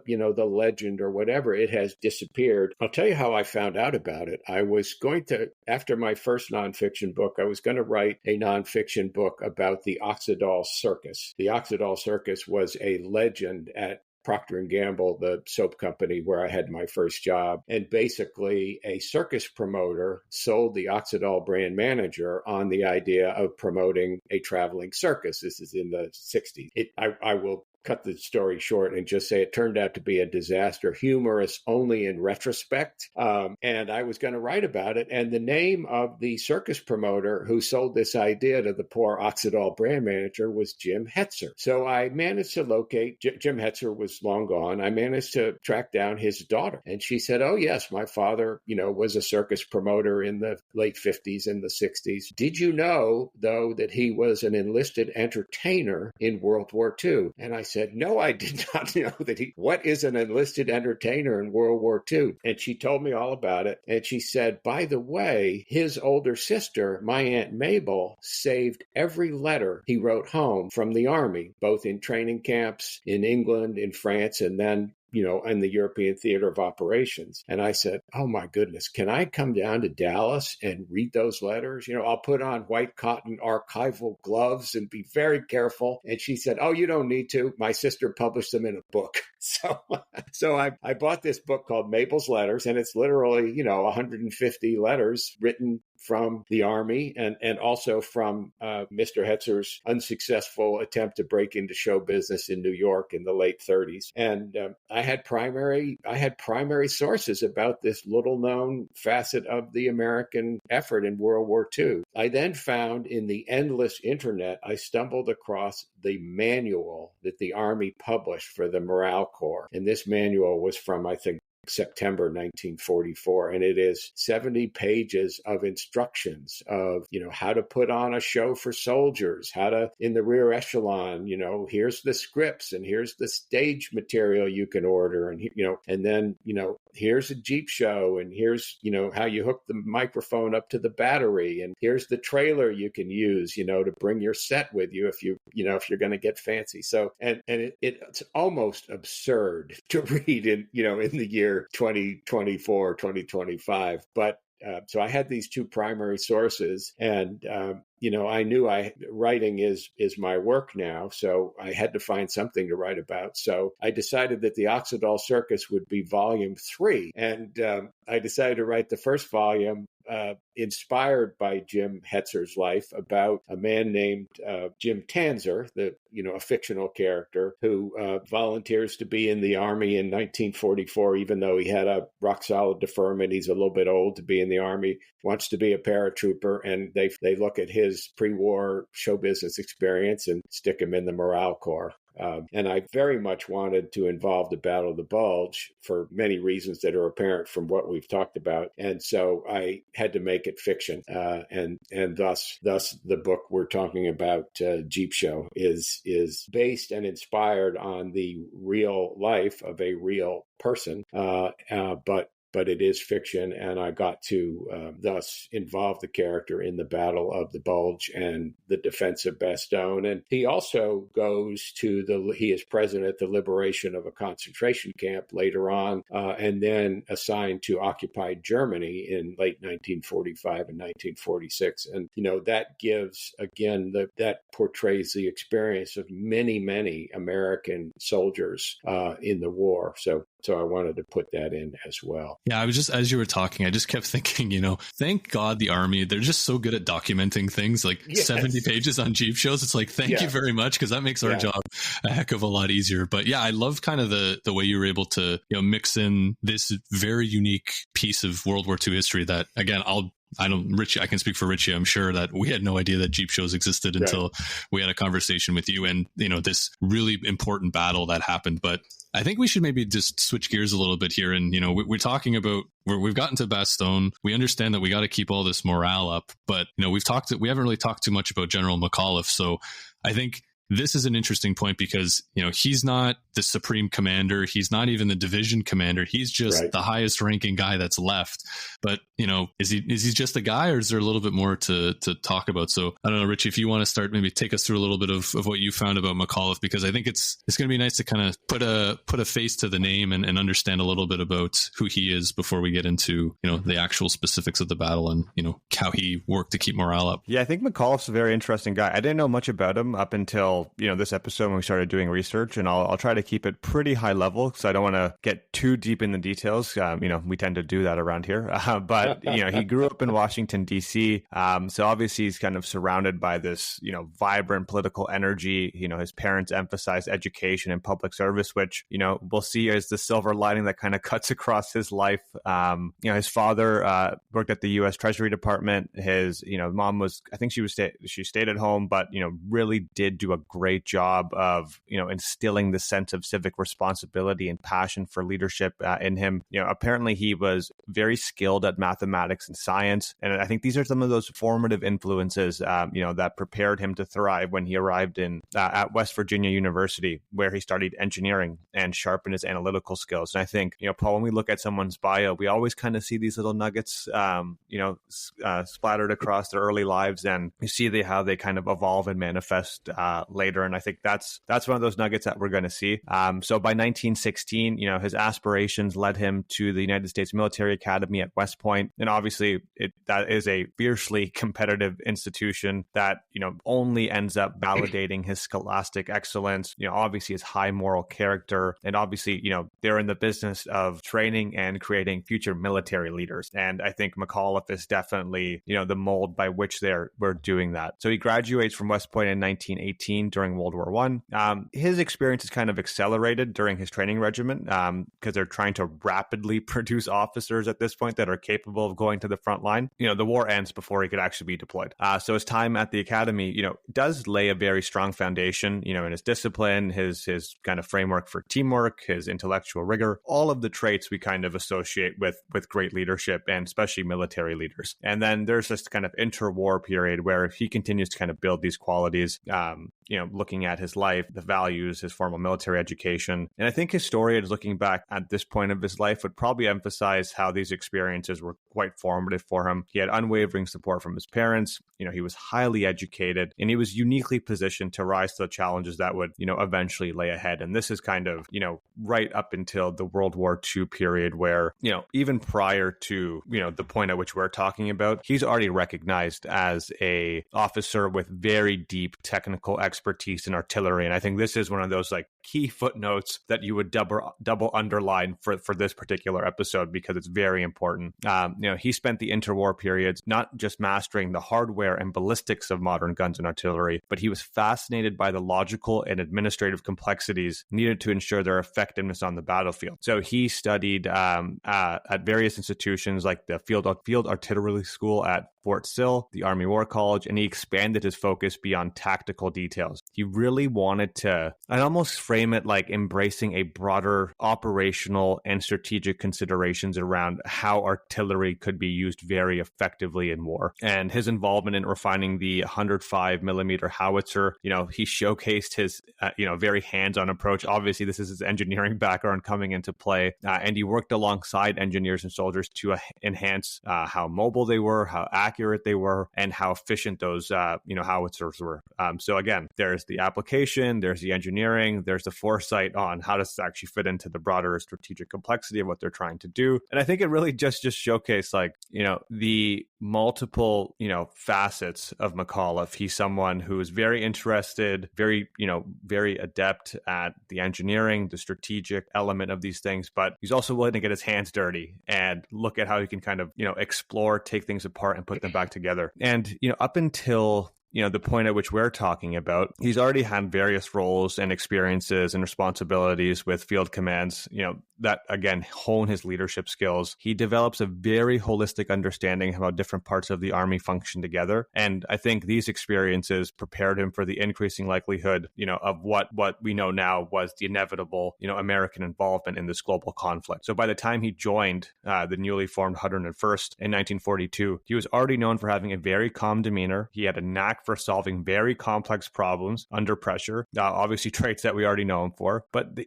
S4: legend or whatever, it has disappeared. I'll tell you how I found out about it. I was going to, after my first nonfiction book, I was going to write a nonfiction book about the Oxydol Circus. The Oxydol Circus was a legend at Procter & Gamble, the soap company where I had my first job. And basically a circus promoter sold the Oxydol brand manager on the idea of promoting a traveling circus. This is in the 60s. I will cut the story short and just say it turned out to be a disaster, humorous only in retrospect. And I was going to write about it. And the name of the circus promoter who sold this idea to the poor Oxydol brand manager was Jim Hetzer. So I managed to locate, Jim Hetzer was long gone. I managed to track down his daughter. And she said, oh, yes, my father, was a circus promoter in the late 50s and the 60s. Did you know, though, that he was an enlisted entertainer in World War II? And I said, no, I did not know that what is an enlisted entertainer in World War II? And she told me all about it. And she said, by the way, his older sister, my Aunt Mabel, saved every letter he wrote home from the Army, both in training camps in England, in France, and then in the European Theater of Operations. And I said, oh my goodness, can I come down to Dallas and read those letters? I'll put on white cotton archival gloves and be very careful. And she said, oh, you don't need to. My sister published them in a book. So I bought this book called Mabel's Letters, and it's literally, 150 letters written from the Army and also from Mr. Hetzer's unsuccessful attempt to break into show business in New York in the late 30s. And I had primary sources about this little known facet of the American effort in World War II. I then found in the endless internet, I stumbled across the manual that the Army published for the Morale Corps. And this manual was from, I think, September 1944, and it is 70 pages of instructions of, how to put on a show for soldiers, how to, in the rear echelon, here's the scripts and here's the stage material you can order, and, and then, here's a Jeep show, and here's, how you hook the microphone up to the battery, and here's the trailer you can use, to bring your set with you if you're going to get fancy. So, and it's almost absurd to read in the year 2024, 2025. But so I had these two primary sources, and I knew writing is my work now, so I had to find something to write about. So I decided that the Oxydol Circus would be volume 3, and I decided to write the first volume inspired by Jim Hetzer's life, about a man named Jim Tanzer, a fictional character who volunteers to be in the Army in 1944, even though he had a rock solid deferment. He's a little bit old to be in the Army, wants to be a paratrooper, and they look at his pre-war show business experience and stick him in the Morale Corps. And I very much wanted to involve the Battle of the Bulge for many reasons that are apparent from what we've talked about. And so I had to make it fiction. And thus the book we're talking about, Jeep Show, is based and inspired on the real life of a real person. But it is fiction, and I got to thus involve the character in the Battle of the Bulge and the defense of Bastogne. And he also goes he is present at the liberation of a concentration camp later on, and then assigned to occupied Germany in late 1945 and 1946. And, that gives, again, that portrays the experience of many, many American soldiers in the war. So I wanted to put that in as well.
S3: Yeah, I was just, as you were talking, I just kept thinking, thank God the Army, they're just so good at documenting things, like 70 pages on Jeep shows. It's like, thank you very much, because that makes our job a heck of a lot easier. But yeah, I love kind of the way you were able to, mix in this very unique piece of World War II history that, again, Richie, I can speak for Richie. I'm sure that we had no idea that Jeep shows existed until we had a conversation with you, and, this really important battle that happened. But I think we should maybe just switch gears a little bit here. And, we're talking about, we've gotten to Bastogne. We understand that we got to keep all this morale up, but, we haven't really talked too much about General McAuliffe. So I think this is an interesting point because, he's not the supreme commander. He's not even the division commander. He's just the highest ranking guy that's left. But, is he just a guy, or is there a little bit more to talk about? So I don't know, Richie, if you want to start, maybe take us through a little bit of what you found about McAuliffe, because I think it's going to be nice to kind of put a face to the name and understand a little bit about who he is before we get into, the actual specifics of the battle and, how he worked to keep morale up.
S2: Yeah, I think McAuliffe's a very interesting guy. I didn't know much about him up until until, this episode when we started doing research, and I'll try to keep it pretty high level because I don't want to get too deep in the details. We tend to do that around here. But, he grew up in Washington, D.C. So obviously he's kind of surrounded by this, vibrant political energy. His parents emphasized education and public service, which, we'll see as the silver lining that kind of cuts across his life. His father worked at the U.S. Treasury Department. His, mom was, I think she stayed at home, but, really did do a great job of, instilling the sense of civic responsibility and passion for leadership in him. Apparently he was very skilled at mathematics and science. And I think these are some of those formative influences, that prepared him to thrive when he arrived at West Virginia University, where he studied engineering and sharpened his analytical skills. And I think, Paul, when we look at someone's bio, we always kind of see these little nuggets, splattered across their early lives, and you see how they kind of evolve and manifest later. And I think that's one of those nuggets that we're going to see. So by 1916, his aspirations led him to the United States Military Academy at West Point. And obviously that is a fiercely competitive institution that, only ends up validating his scholastic excellence, obviously his high moral character. And obviously, they're in the business of training and creating future military leaders. And I think McAuliffe is definitely, the mold by which we're doing that. So he graduates from West Point in 1918 during World War I. His experience is kind of accelerated during his training regiment because they're trying to rapidly produce officers at this point that are capable of going to the front line. The war ends before he could actually be deployed. So his time at the academy, does lay a very strong foundation, in his discipline, his kind of framework for teamwork, his intellectual rigor, all of the traits we kind of associate with great leadership and especially military leaders. And then there's this kind of interwar period where he continues to kind of build these qualities, looking at his life, the values, his formal military education. And I think historians looking back at this point of his life would probably emphasize how these experiences were quite formative for him. He had unwavering support from his parents. He was highly educated, and he was uniquely positioned to rise to the challenges that would, eventually lay ahead. And this is kind of, right up until the World War II period where, even prior to, the point at which we're talking about, he's already recognized as a officer with very deep technical expertise in artillery. And I think this is one of those key footnotes that you would double underline for this particular episode because it's very important. He spent the interwar periods not just mastering the hardware and ballistics of modern guns and artillery, but he was fascinated by the logical and administrative complexities needed to ensure their effectiveness on the battlefield. So he studied at various institutions like the Field Artillery School at Fort Sill, the Army War College, and he expanded his focus beyond tactical details. He really wanted to, I'd almost frame it like embracing a broader operational and strategic considerations around how artillery could be used very effectively in war. And his involvement in refining the 105 millimeter howitzer, he showcased his, very hands-on approach. Obviously, this is his engineering background coming into play. And he worked alongside engineers and soldiers to enhance how mobile they were, how accurate they were, and how efficient those, howitzers were. So again, there's the application, there's the engineering, there's the foresight on how does this actually fit into the broader strategic complexity of what they're trying to do. And I think it really just showcased the multiple, facets of McAuliffe. He's someone who is very interested, very adept at the engineering, the strategic element of these things, but he's also willing to get his hands dirty and look at how he can kind of, explore, take things apart and put them back together. And, up until the point at which we're talking about, he's already had various roles and experiences and responsibilities with field commands, that again hone his leadership skills. He develops a very holistic understanding of how different parts of the Army function together. And I think these experiences prepared him for the increasing likelihood, of what we know now was the inevitable, American involvement in this global conflict. So by the time he joined the newly formed 101st in 1942, he was already known for having a very calm demeanor. He had a knack for solving very complex problems under pressure, obviously traits that we already know him for, but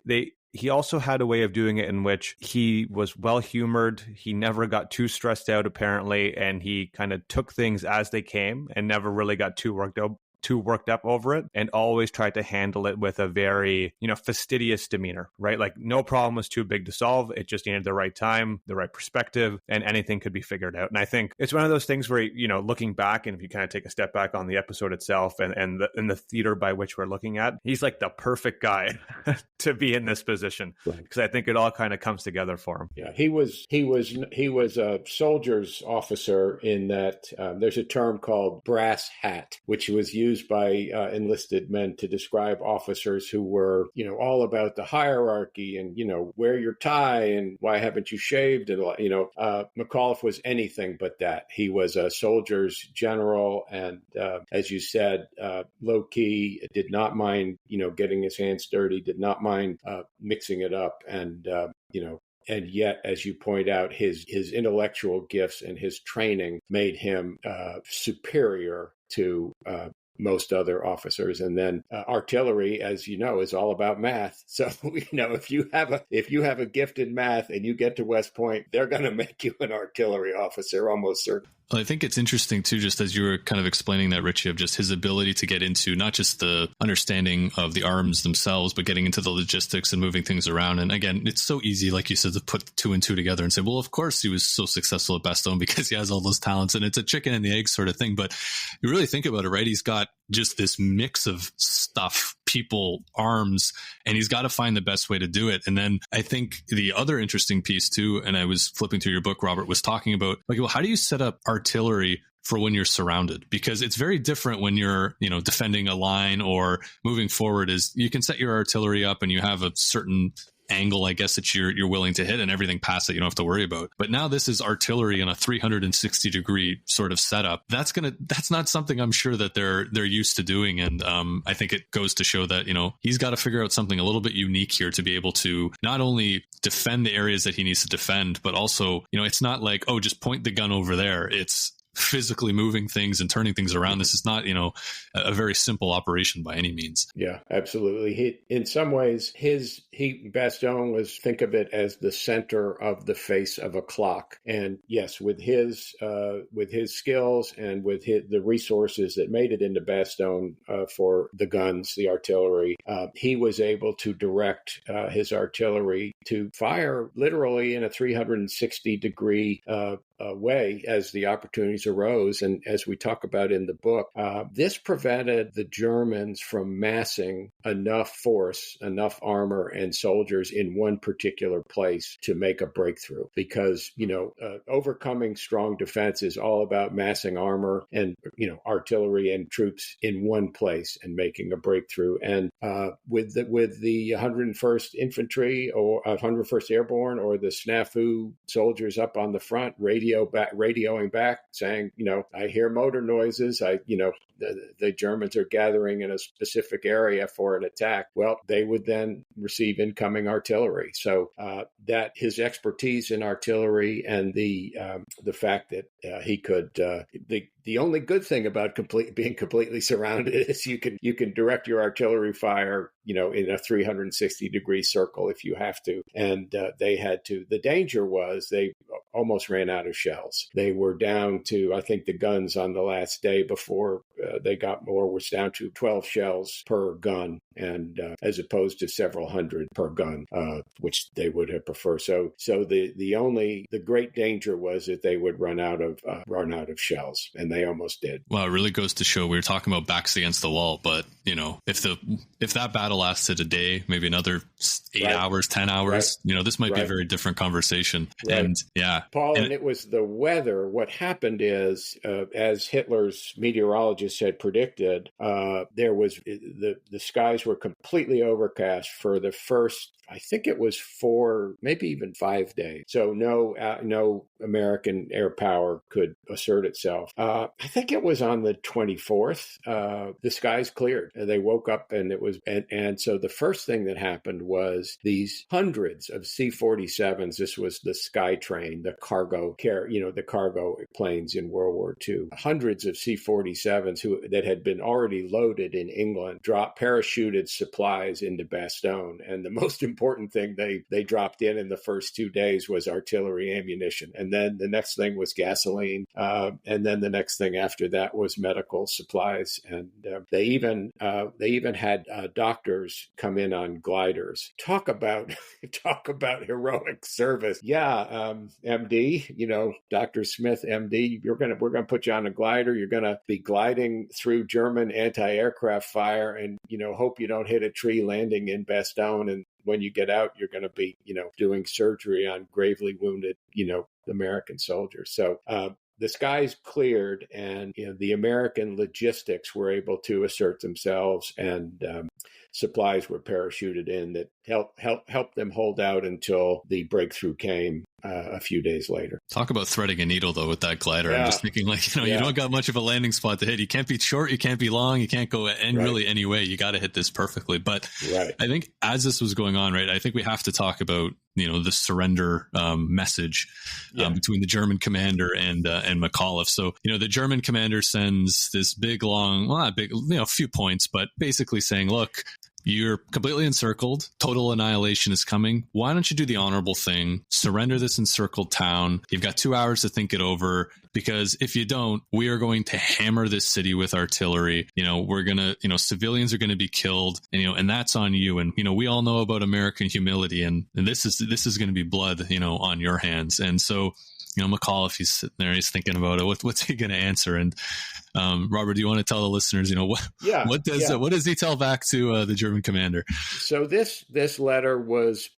S2: he also had a way of doing it in which he was well-humored. He never got too stressed out, apparently, and he kind of took things as they came and never really got too worked too worked up over it, and always tried to handle it with a very, fastidious demeanor, right? Like no problem was too big to solve. It just needed the right time, the right perspective, and anything could be figured out. And I think it's one of those things where, looking back, and if you kind of take a step back on the episode itself and the theater by which we're looking at, he's like the perfect guy to be in this position, because I think it all kind of comes together for him.
S4: Yeah, he was a soldier's officer in that there's a term called brass hat, which was used by enlisted men to describe officers who were, all about the hierarchy and, wear your tie and why haven't you shaved? And, McAuliffe was anything but that. He was a soldier's general. And as you said, low key, did not mind, getting his hands dirty, did not mind mixing it up. And yet, as you point out, his intellectual gifts and his training made him superior to most other officers. And then artillery, as you know, is all about math. So, if you have a gift in math and you get to West Point, they're going to make you an artillery officer, almost certainly.
S3: Well, I think it's interesting too, just as you were kind of explaining that, Richie, of just his ability to get into not just the understanding of the arms themselves, but getting into the logistics and moving things around. And again, it's so easy, like you said, to put two and two together and say, well, of course he was so successful at Bastogne because he has all those talents, and it's a chicken and the egg sort of thing. But you really think about it, right? He's got just this mix of stuff, people, arms, and he's got to find the best way to do it. And then I think the other interesting piece too, and I was flipping through your book, Robert, was talking about, like, well, how do you set up artillery for when you're surrounded? Because it's very different when you're, defending a line or moving forward. Is you can set your artillery up and you have a certain angle, I guess, that you're willing to hit, and everything past it you don't have to worry about. But now this is artillery in a 360 degree sort of setup. That's not something I'm sure that they're used to doing. And I think it goes to show that, he's got to figure out something a little bit unique here to be able to not only defend the areas that he needs to defend, but also, it's not like, oh, just point the gun over there. It's physically moving things and turning things around. This is not, a very simple operation by any means.
S4: Yeah, absolutely. In some ways, Bastogne was, think of it as the center of the face of a clock. And yes, with his skills and with the resources that made it into Bastogne for the guns, the artillery, he was able to direct his artillery to fire literally in a 360 degree way as the opportunities arose. And as we talk about in the book, this prevented the Germans from massing enough force, enough armor and soldiers in one particular place to make a breakthrough. Because, overcoming strong defense is all about massing armor and, artillery and troops in one place and making a breakthrough. And with the 101st Infantry or 101st Airborne or the snafu soldiers up on the front, radioing back saying, I hear motor noises. The Germans are gathering in a specific area for an attack. Well, they would then receive incoming artillery. So that his expertise in artillery and the fact that he could the only good thing about being completely surrounded is you can direct your artillery fire, in a 360 degree circle if you have to. And they had to. The danger was they almost ran out of shells. They were down to, I think the guns on the last day before they got more was down to 12 shells per gun, and as opposed to several hundred per gun, which they would have preferred. So the great danger was that they would run out of shells, and they almost did.
S3: Well, it really goes to show, we were talking about backs against the wall, but if that battle lasted a day, maybe another 8 hours, 10 hours, this might be a very different conversation. Right. And yeah,
S4: Paul, and it was the weather. What happened is, as Hitler's meteorologists had predicted, there was the skies were completely overcast for the first, I think it was 4, maybe even 5 days. So no American air power could assert itself. I think it was on the 24th. The skies cleared. They woke up and it was, and so the first thing that happened was these hundreds of C-47s. This was the Sky Train, the cargo the cargo planes in World War II. Hundreds of C-47s that had been already loaded in England parachuted supplies into Bastogne. And the most important thing they dropped in the first 2 days was artillery ammunition. And then the next thing was gasoline. And then the next thing after that was medical supplies. And they even had doctors come in on gliders. Talk about heroic service. Yeah, MD, Dr. Smith, MD, we're gonna put you on a glider. You're gonna be gliding through German anti-aircraft fire, and hope you don't hit a tree landing in Bastogne. And when you get out, you're gonna be doing surgery on gravely wounded American soldiers. So the skies cleared, and the American logistics were able to assert themselves, and supplies were parachuted in that helped them hold out until the breakthrough came a few days later.
S3: Talk about threading a needle, though, with that glider. Yeah. I'm just thinking, you don't got much of a landing spot to hit. You can't be short, you can't be long, you can't go really any way. You got to hit this perfectly. But I think as this was going on, I think we have to talk about the surrender message between the German commander and McAuliffe. So the German commander sends this big, long, well, not big, a few points, but basically saying, look, you're completely encircled. Total annihilation is coming. Why don't you do the honorable thing? Surrender this encircled town. You've got 2 hours to think it over, because if you don't, we are going to hammer this city with artillery. We're going to, civilians are going to be killed, and that's on you. And, we all know about American humility, and this is going to be blood, on your hands. And so, McAuliffe, he's sitting there, he's thinking about it. What's he going to answer? And Robert, do you want to tell the listeners, what does he tell back to the German commander? So
S4: this letter was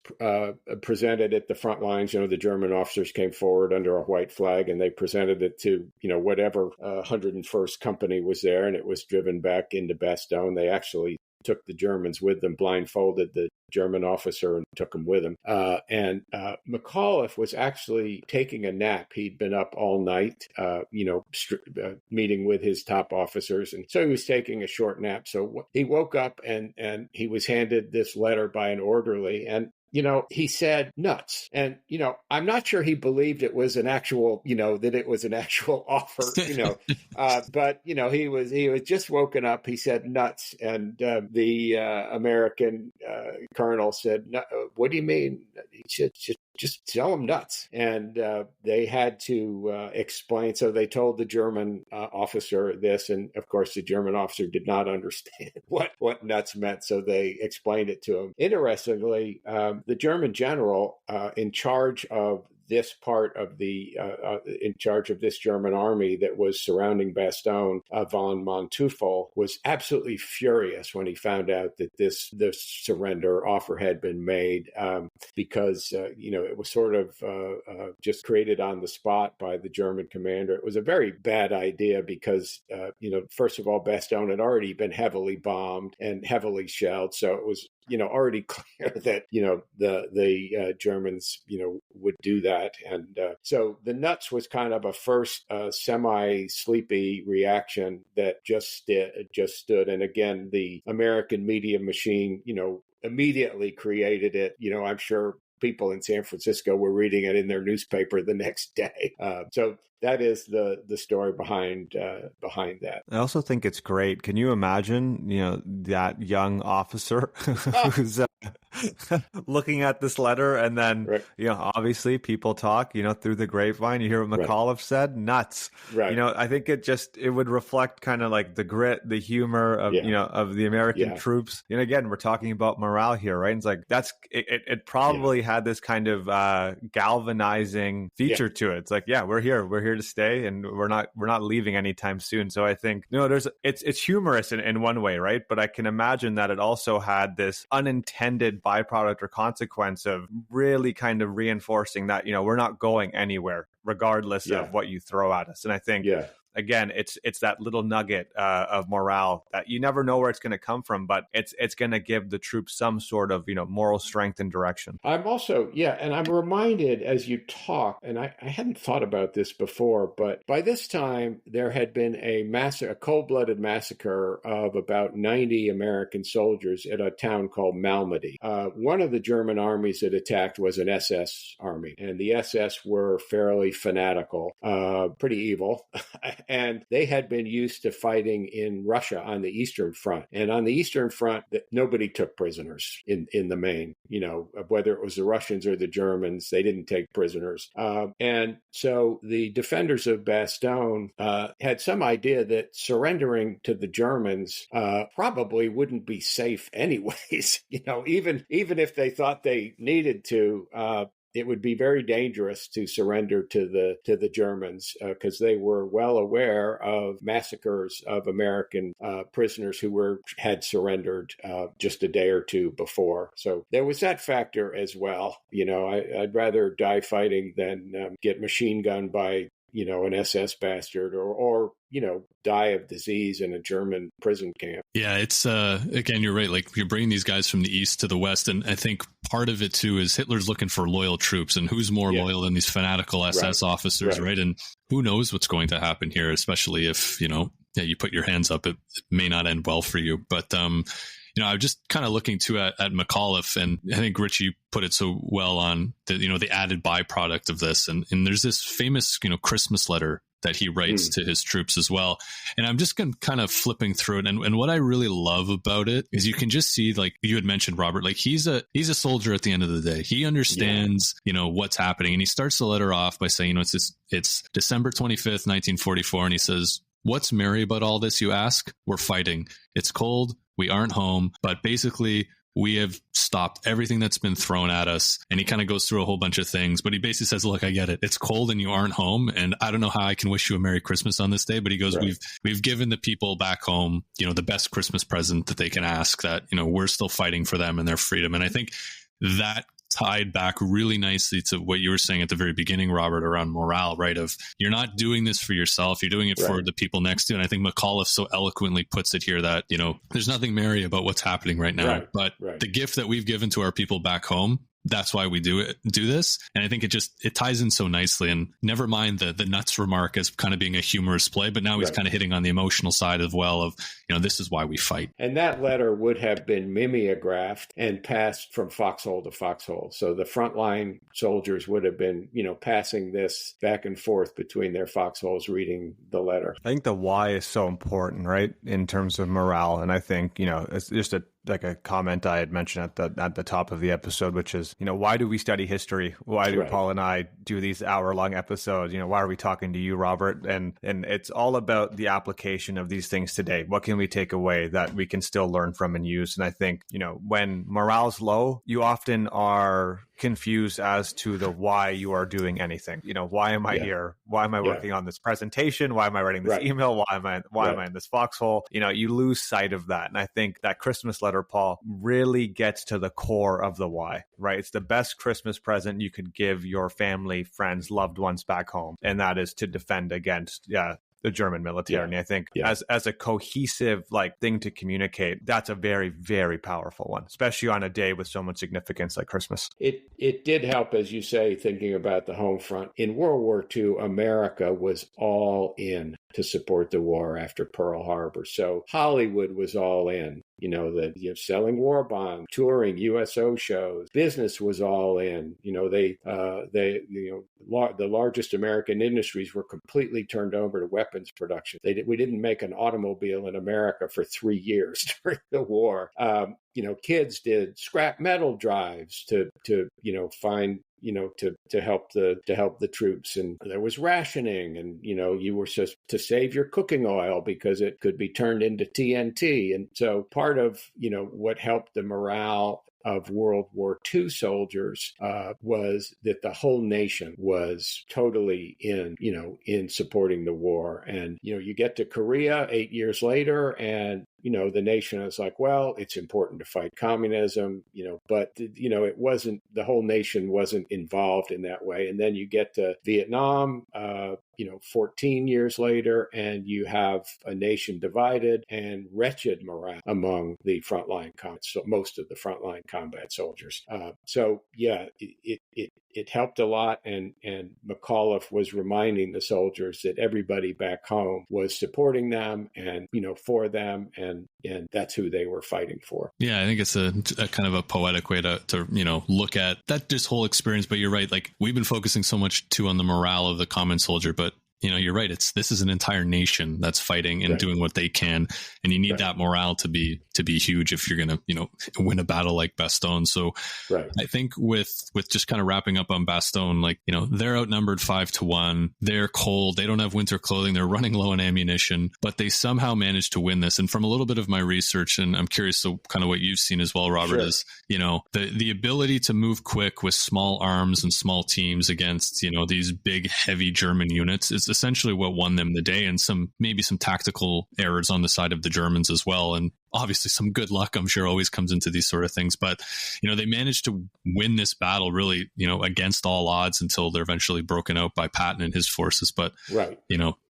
S4: presented at the front lines. The German officers came forward under a white flag, and they presented it to whatever 101st Company was there, and it was driven back into Bastogne. They actually took the Germans with them, blindfolded the German officer and took him with him. And McAuliffe was actually taking a nap. He'd been up all night, meeting with his top officers. And so he was taking a short nap. So he woke up and he was handed this letter by an orderly. And he said nuts. And, I'm not sure he believed it was an actual, that it was an actual offer, but, he was just woken up. He said nuts. And the American colonel said, no, what do you mean? He said, just tell him nuts. And they had to explain. So they told the German officer this. And of course, the German officer did not understand what nuts meant. So they explained it to him. Interestingly, the German general in charge of this part of in charge of this German army that was surrounding Bastogne, von Manteuffel, was absolutely furious when he found out that this surrender offer had been made, because it was sort of just created on the spot by the German commander. It was a very bad idea because first of all, Bastogne had already been heavily bombed and heavily shelled, so it was already clear that the Germans would do that. And so the nuts was kind of a first semi-sleepy reaction that just stood. And again, the American media machine, immediately created it. I'm sure people in San Francisco were reading it in their newspaper the next day. So that is the story behind that.
S2: I also think it's great. Can you imagine, that young officer who's looking at this letter, and then, obviously people talk, through the grapevine, you hear what McAuliffe said, nuts. Right. I think it would reflect kind of like the grit, the humor of, of the American troops. And again, we're talking about morale here, right? And it's like, it probably had this kind of galvanizing feature to it. It's like, we're here to stay, and we're not leaving anytime soon. So I think it's humorous in one way, right? But I can imagine that it also had this unintended byproduct or consequence of really kind of reinforcing that we're not going anywhere regardless of what you throw at us. And I think again, it's that little nugget of morale that you never know where it's going to come from, but it's going to give the troops some sort of, moral strength and direction.
S4: I'm also, and I'm reminded as you talk, and I hadn't thought about this before, but by this time there had been a cold-blooded massacre of about 90 American soldiers at a town called Malmedy. One of the German armies that attacked was an SS army, and the SS were fairly fanatical, pretty evil, and they had been used to fighting in Russia on the Eastern Front. And on the Eastern Front, nobody took prisoners in the main, whether it was the Russians or the Germans, they didn't take prisoners. And so the defenders of Bastogne had some idea that surrendering to the Germans probably wouldn't be safe anyways. Even if they thought they needed to, it would be very dangerous to surrender to the Germans because they were well aware of massacres of American prisoners who had surrendered just a day or two before. So there was that factor as well. I'd rather die fighting than get machine gunned by an SS bastard or die of disease in a German prison camp.
S3: Yeah, it's, again, you're right. Like, you're bringing these guys from the East to the West. And I think part of it, too, is Hitler's looking for loyal troops. And who's more loyal than these fanatical SS officers, right? And who knows what's going to happen here, especially if, you put your hands up, it may not end well for you. But, I was just kind of looking too at McAuliffe, and I think Richie put it so well on the added byproduct of this. And there's this famous, Christmas letter that he writes to his troops as well. And I'm just kind of flipping through it. And what I really love about it is you can just see, like you had mentioned, Robert, like he's a soldier at the end of the day. He understands, what's happening. And he starts the letter off by saying, it's December 25th, 1944. And he says, "What's merry about all this, you ask? We're fighting. It's cold. We aren't home, but basically we have stopped everything that's been thrown at us." And he kind of goes through a whole bunch of things, but he basically says, "Look, I get it. It's cold and you aren't home. And I don't know how I can wish you a Merry Christmas on this day." But he goes, we've given the people back home, the best Christmas present that they can ask, that, we're still fighting for them and their freedom. And I think that tied back really nicely to what you were saying at the very beginning, Robert, around morale, right? Of, you're not doing this for yourself, you're doing it for the people next to you. And I think McAuliffe so eloquently puts it here that, there's nothing merry about what's happening right now, but the gift that we've given to our people back home, that's why we do this. And I think it ties in so nicely. And never mind the nuts remark as kind of being a humorous play, but now he's kind of hitting on the emotional side as well of, this is why we fight.
S4: And that letter would have been mimeographed and passed from foxhole to foxhole. So the frontline soldiers would have been, passing this back and forth between their foxholes, reading the letter.
S2: I think the why is so important, right? In terms of morale. And I think, it's just a comment I had mentioned at the top of the episode, which is, why do we study history? Why do Paul and I do these hour-long episodes? Why are we talking to you, Robert? And it's all about the application of these things today. What can we take away that we can still learn from and use? And I think, when morale's low, you often are confused as to the why you are doing anything. Why am I here? Why am I working on this presentation? Why am I writing this email? Why am I in this foxhole? You lose sight of that. And I think that Christmas letter, Paul, really gets to the core of the why, right? It's the best Christmas present you could give your family, friends, loved ones back home. And that is to defend against, the German military. And I think as a cohesive thing to communicate, that's a very, very powerful one, especially on a day with so much significance like Christmas.
S4: It did help, as you say, thinking about the home front. In World War II, America was all in to support the war after Pearl Harbor. So Hollywood was all in. Selling war bonds, touring USO shows, business was all in. The largest American industries were completely turned over to weapons production. We didn't make an automobile in America for 3 years during the war. Kids did scrap metal drives to find, to help the troops. And there was rationing, and, you were supposed to save your cooking oil because it could be turned into TNT. And so part of, what helped the morale of World War II soldiers was that the whole nation was totally in supporting the war. And, you get to Korea 8 years later, and the nation is like, well, it's important to fight communism, but, it wasn't, the whole nation wasn't involved in that way. And then you get to Vietnam, 14 years later, and you have a nation divided and wretched morale among the frontline so most of the frontline combat soldiers. It helped a lot, and McAuliffe was reminding the soldiers that everybody back home was supporting them and for them, and that's who they were fighting for.
S3: Yeah, I think it's a kind of a poetic way to look at this whole experience. But you're right, like we've been focusing so much too on the morale of the common soldier, but you're right. This is an entire nation that's fighting and doing what they can, and you need that morale to be huge if you're going to win a battle like Bastogne. So I think with just kind of wrapping up on Bastogne, like they're outnumbered 5-1. They're cold. They don't have winter clothing. They're running low on ammunition, but they somehow managed to win this. And from a little bit of my research, and I'm curious to kind of what you've seen as well, Robert, is the ability to move quick with small arms and small teams against these big heavy German units is essentially what won them the day, and maybe some tactical errors on the side of the Germans as well. And obviously some good luck, I'm sure, always comes into these sort of things. But, they managed to win this battle really, against all odds until they're eventually broken out by Patton and his forces. But,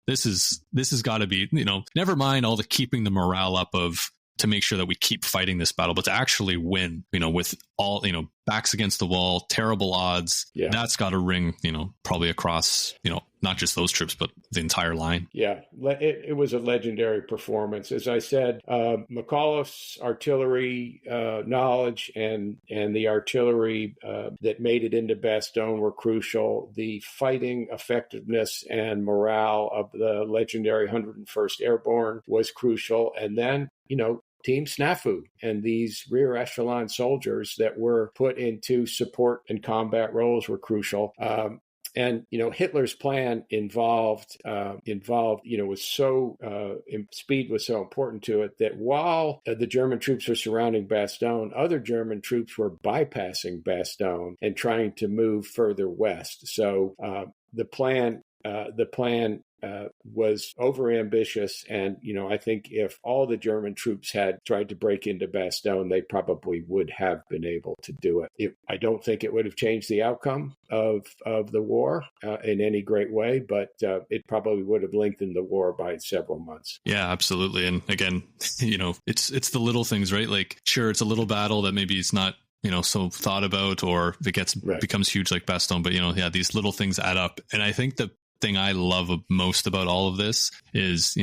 S3: this has got to be, never mind all the keeping the morale up to make sure that we keep fighting this battle, but to actually win, with all, backs against the wall, terrible odds, that's got to ring, probably across, not just those troops, but the entire line.
S4: Yeah, it was a legendary performance. As I said, McAuliffe's artillery knowledge and the artillery that made it into Bastogne were crucial. The fighting effectiveness and morale of the legendary 101st Airborne was crucial. And then, Team Snafu and these rear echelon soldiers that were put into support and combat roles were crucial. Hitler's plan involved, was so, speed was so important to it that while the German troops were surrounding Bastogne, other German troops were bypassing Bastogne and trying to move further west. So the plan was overambitious, and I think if all the German troops had tried to break into Bastogne, they probably would have been able to do it. I don't think it would have changed the outcome of the war in any great way, but it probably would have lengthened the war by several months.
S3: Yeah, absolutely. And again, it's the little things, right? Like, sure, it's a little battle that maybe it's not so thought about, or it becomes huge like Bastogne, but these little things add up. And I think the thing I love most about all of this is,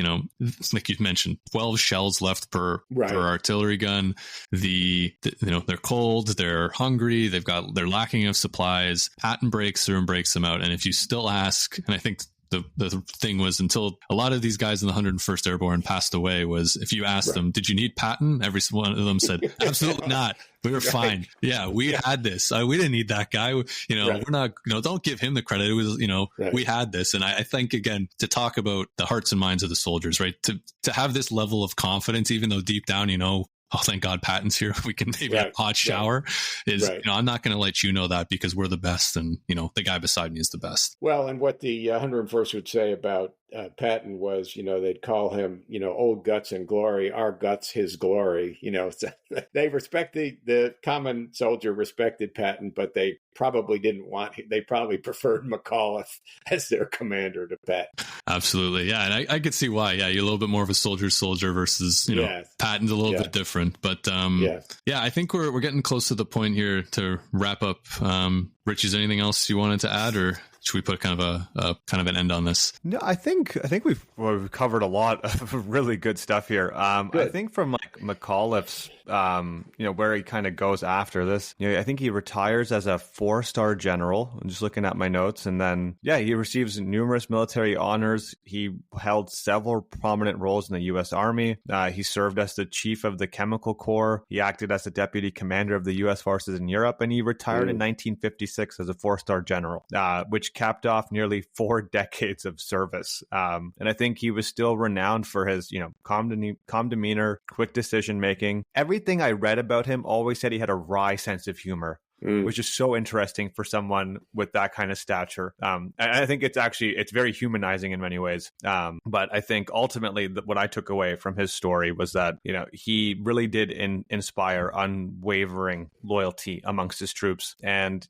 S3: like you mentioned, 12 shells left per artillery gun. They're cold, they're hungry, they're lacking of supplies. Patton breaks through and breaks them out. And if you still ask, and I think the thing was, until a lot of these guys in the 101st Airborne passed away, was if you asked them, did you need Patton? Every one of them said, absolutely not. We were fine. Yeah, we had this. We didn't need that guy. We're not, don't give him the credit. It was, we had this. And I think, again, to talk about the hearts and minds of the soldiers, right? To have this level of confidence, even though deep down, oh, thank God Patton's here, we can maybe have a hot shower, is, I'm not going to let that because we're the best, and, the guy beside me is the best.
S4: Well, and what the 101st would say about Patton was, they'd call him, old guts and glory, our guts, his glory. They respect the common soldier respected Patton, but they probably they probably preferred McAuliffe as their commander to Patton.
S3: Absolutely. Yeah. And I could see why. Yeah. You're a little bit more of a soldier versus, Patton's a little bit different, but I think we're getting close to the point here to wrap up. Rich, is there anything else you wanted to add, or should we put kind of an end on this?
S2: No, I think we've covered a lot of really good stuff here. I think from like McAuliffe's, where he kind of goes after this, I think he retires as a 4-star general. I'm just looking at my notes, and then he receives numerous military honors. He held several prominent roles in the U.S. Army. He served as the chief of the Chemical Corps. He acted as the deputy commander of the U.S. forces in Europe, and he retired in 1956 as a 4-star general, which capped off nearly 4 decades of service. And I think he was still renowned for his, calm demeanor, quick decision making. Everything I read about him always said he had a wry sense of humor, which is so interesting for someone with that kind of stature. And I think it's very humanizing in many ways. But I think ultimately what I took away from his story was that, he really did inspire unwavering loyalty amongst his troops. And,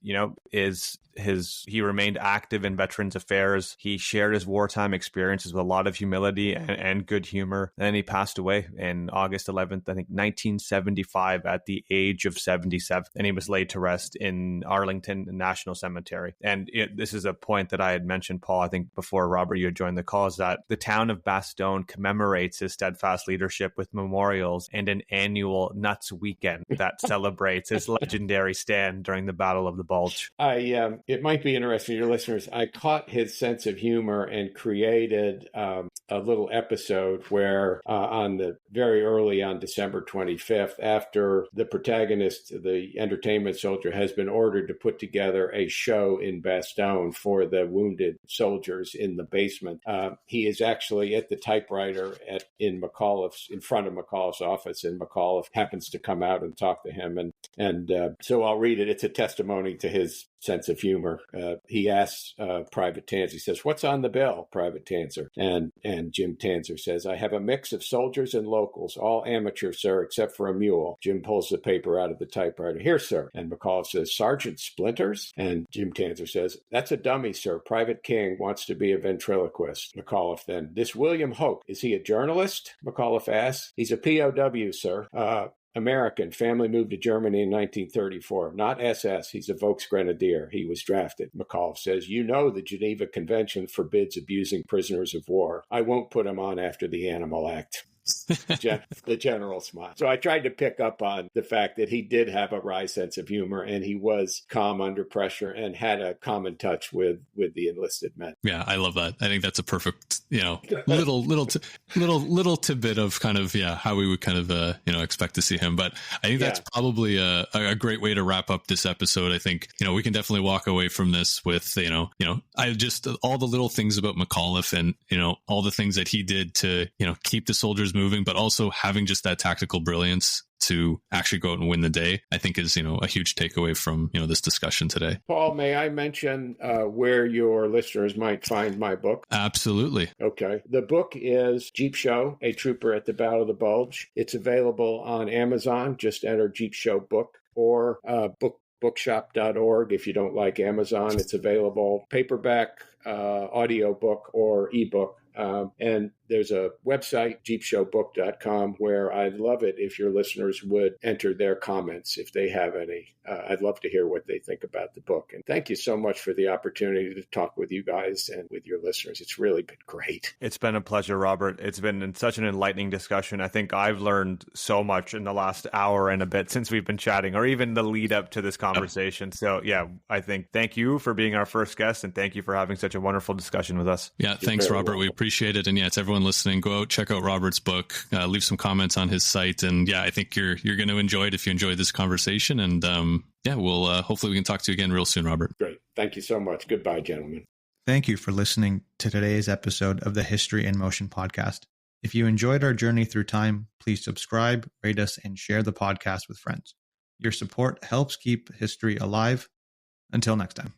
S2: he remained active in Veterans Affairs. He shared his wartime experiences with a lot of humility and good humor. And then he passed away in August 11th, I think 1975 at the age of 77. And he was laid to rest in Arlington National Cemetery. And this is a point that I had mentioned, Paul, I think before Robert, you had joined the call, is that the town of Bastogne commemorates his steadfast leadership with memorials and an annual Nuts Weekend that celebrates his legendary stand during the Battle of the Bulge.
S4: It might be interesting to your listeners. I caught his sense of humor and created a little episode where very early on December 25th, after the protagonist, the entertainment soldier, has been ordered to put together a show in Bastogne for the wounded soldiers in the basement, he is actually at the typewriter in front of McAuliffe's office, and McAuliffe happens to come out and talk to him. And so I'll read it. It's a testimony to his sense of humor. He asks Private Tanzer, he says, "What's on the bill, Private Tanzer?" And Jim Tanzer says, "I have a mix of soldiers and locals, all amateur, sir, except for a mule." Jim pulls the paper out of the typewriter. "Here, sir." And McAuliffe says, "Sergeant Splinters?" And Jim Tanzer says, "That's a dummy, sir. Private King wants to be a ventriloquist." McAuliffe then, "This William Hoke, is he a journalist?" McAuliffe asks. "He's a POW, sir. American, family moved to Germany in 1934. Not SS, he's a Volksgrenadier. He was drafted." McAuliffe says, "You know the Geneva Convention forbids abusing prisoners of war. I won't put him on after the Animal Act." The general smile. So I tried to pick up on the fact that he did have a wry sense of humor, and he was calm under pressure and had a common touch with the enlisted men.
S3: Yeah, I love that. I think that's a perfect, little tidbit of kind of, how we would kind of, expect to see him. But I think that's probably a great way to wrap up this episode. I think, we can definitely walk away from this with, I just, all the little things about McAuliffe and, all the things that he did to, keep the soldiers moving, but also having just that tactical brilliance to actually go out and win the day, I think is, a huge takeaway from, this discussion today.
S4: Paul, may I mention where your listeners might find my book?
S3: Absolutely.
S4: Okay. The book is Jeep Show, A Trouper at the Battle of the Bulge. It's available on Amazon. Just enter Jeep Show book or bookshop.org. If you don't like Amazon, it's available paperback, audiobook, or ebook. And there's a website, jeepshowbook.com, where I'd love it if your listeners would enter their comments if they have any. I'd love to hear what they think about the book. And thank you so much for the opportunity to talk with you guys and with your listeners. It's really been great.
S2: It's been a pleasure, Robert. It's been such an enlightening discussion. I think I've learned so much in the last hour and a bit since we've been chatting, or even the lead up to this conversation. So I think thank you for being our first guest, and thank you for having such a wonderful discussion with us.
S3: Yeah, thanks, Robert. Welcome. We appreciate it. And to everyone listening, go out, check out Robert's book, leave some comments on his site. And I think you're going to enjoy it if you enjoyed this conversation. And we'll hopefully we can talk to you again real soon, Robert.
S4: Great. Thank you so much. Goodbye, gentlemen.
S5: Thank you for listening to today's episode of the History in Motion podcast. If you enjoyed our journey through time, please subscribe, rate us, and share the podcast with friends. Your support helps keep history alive. Until next time.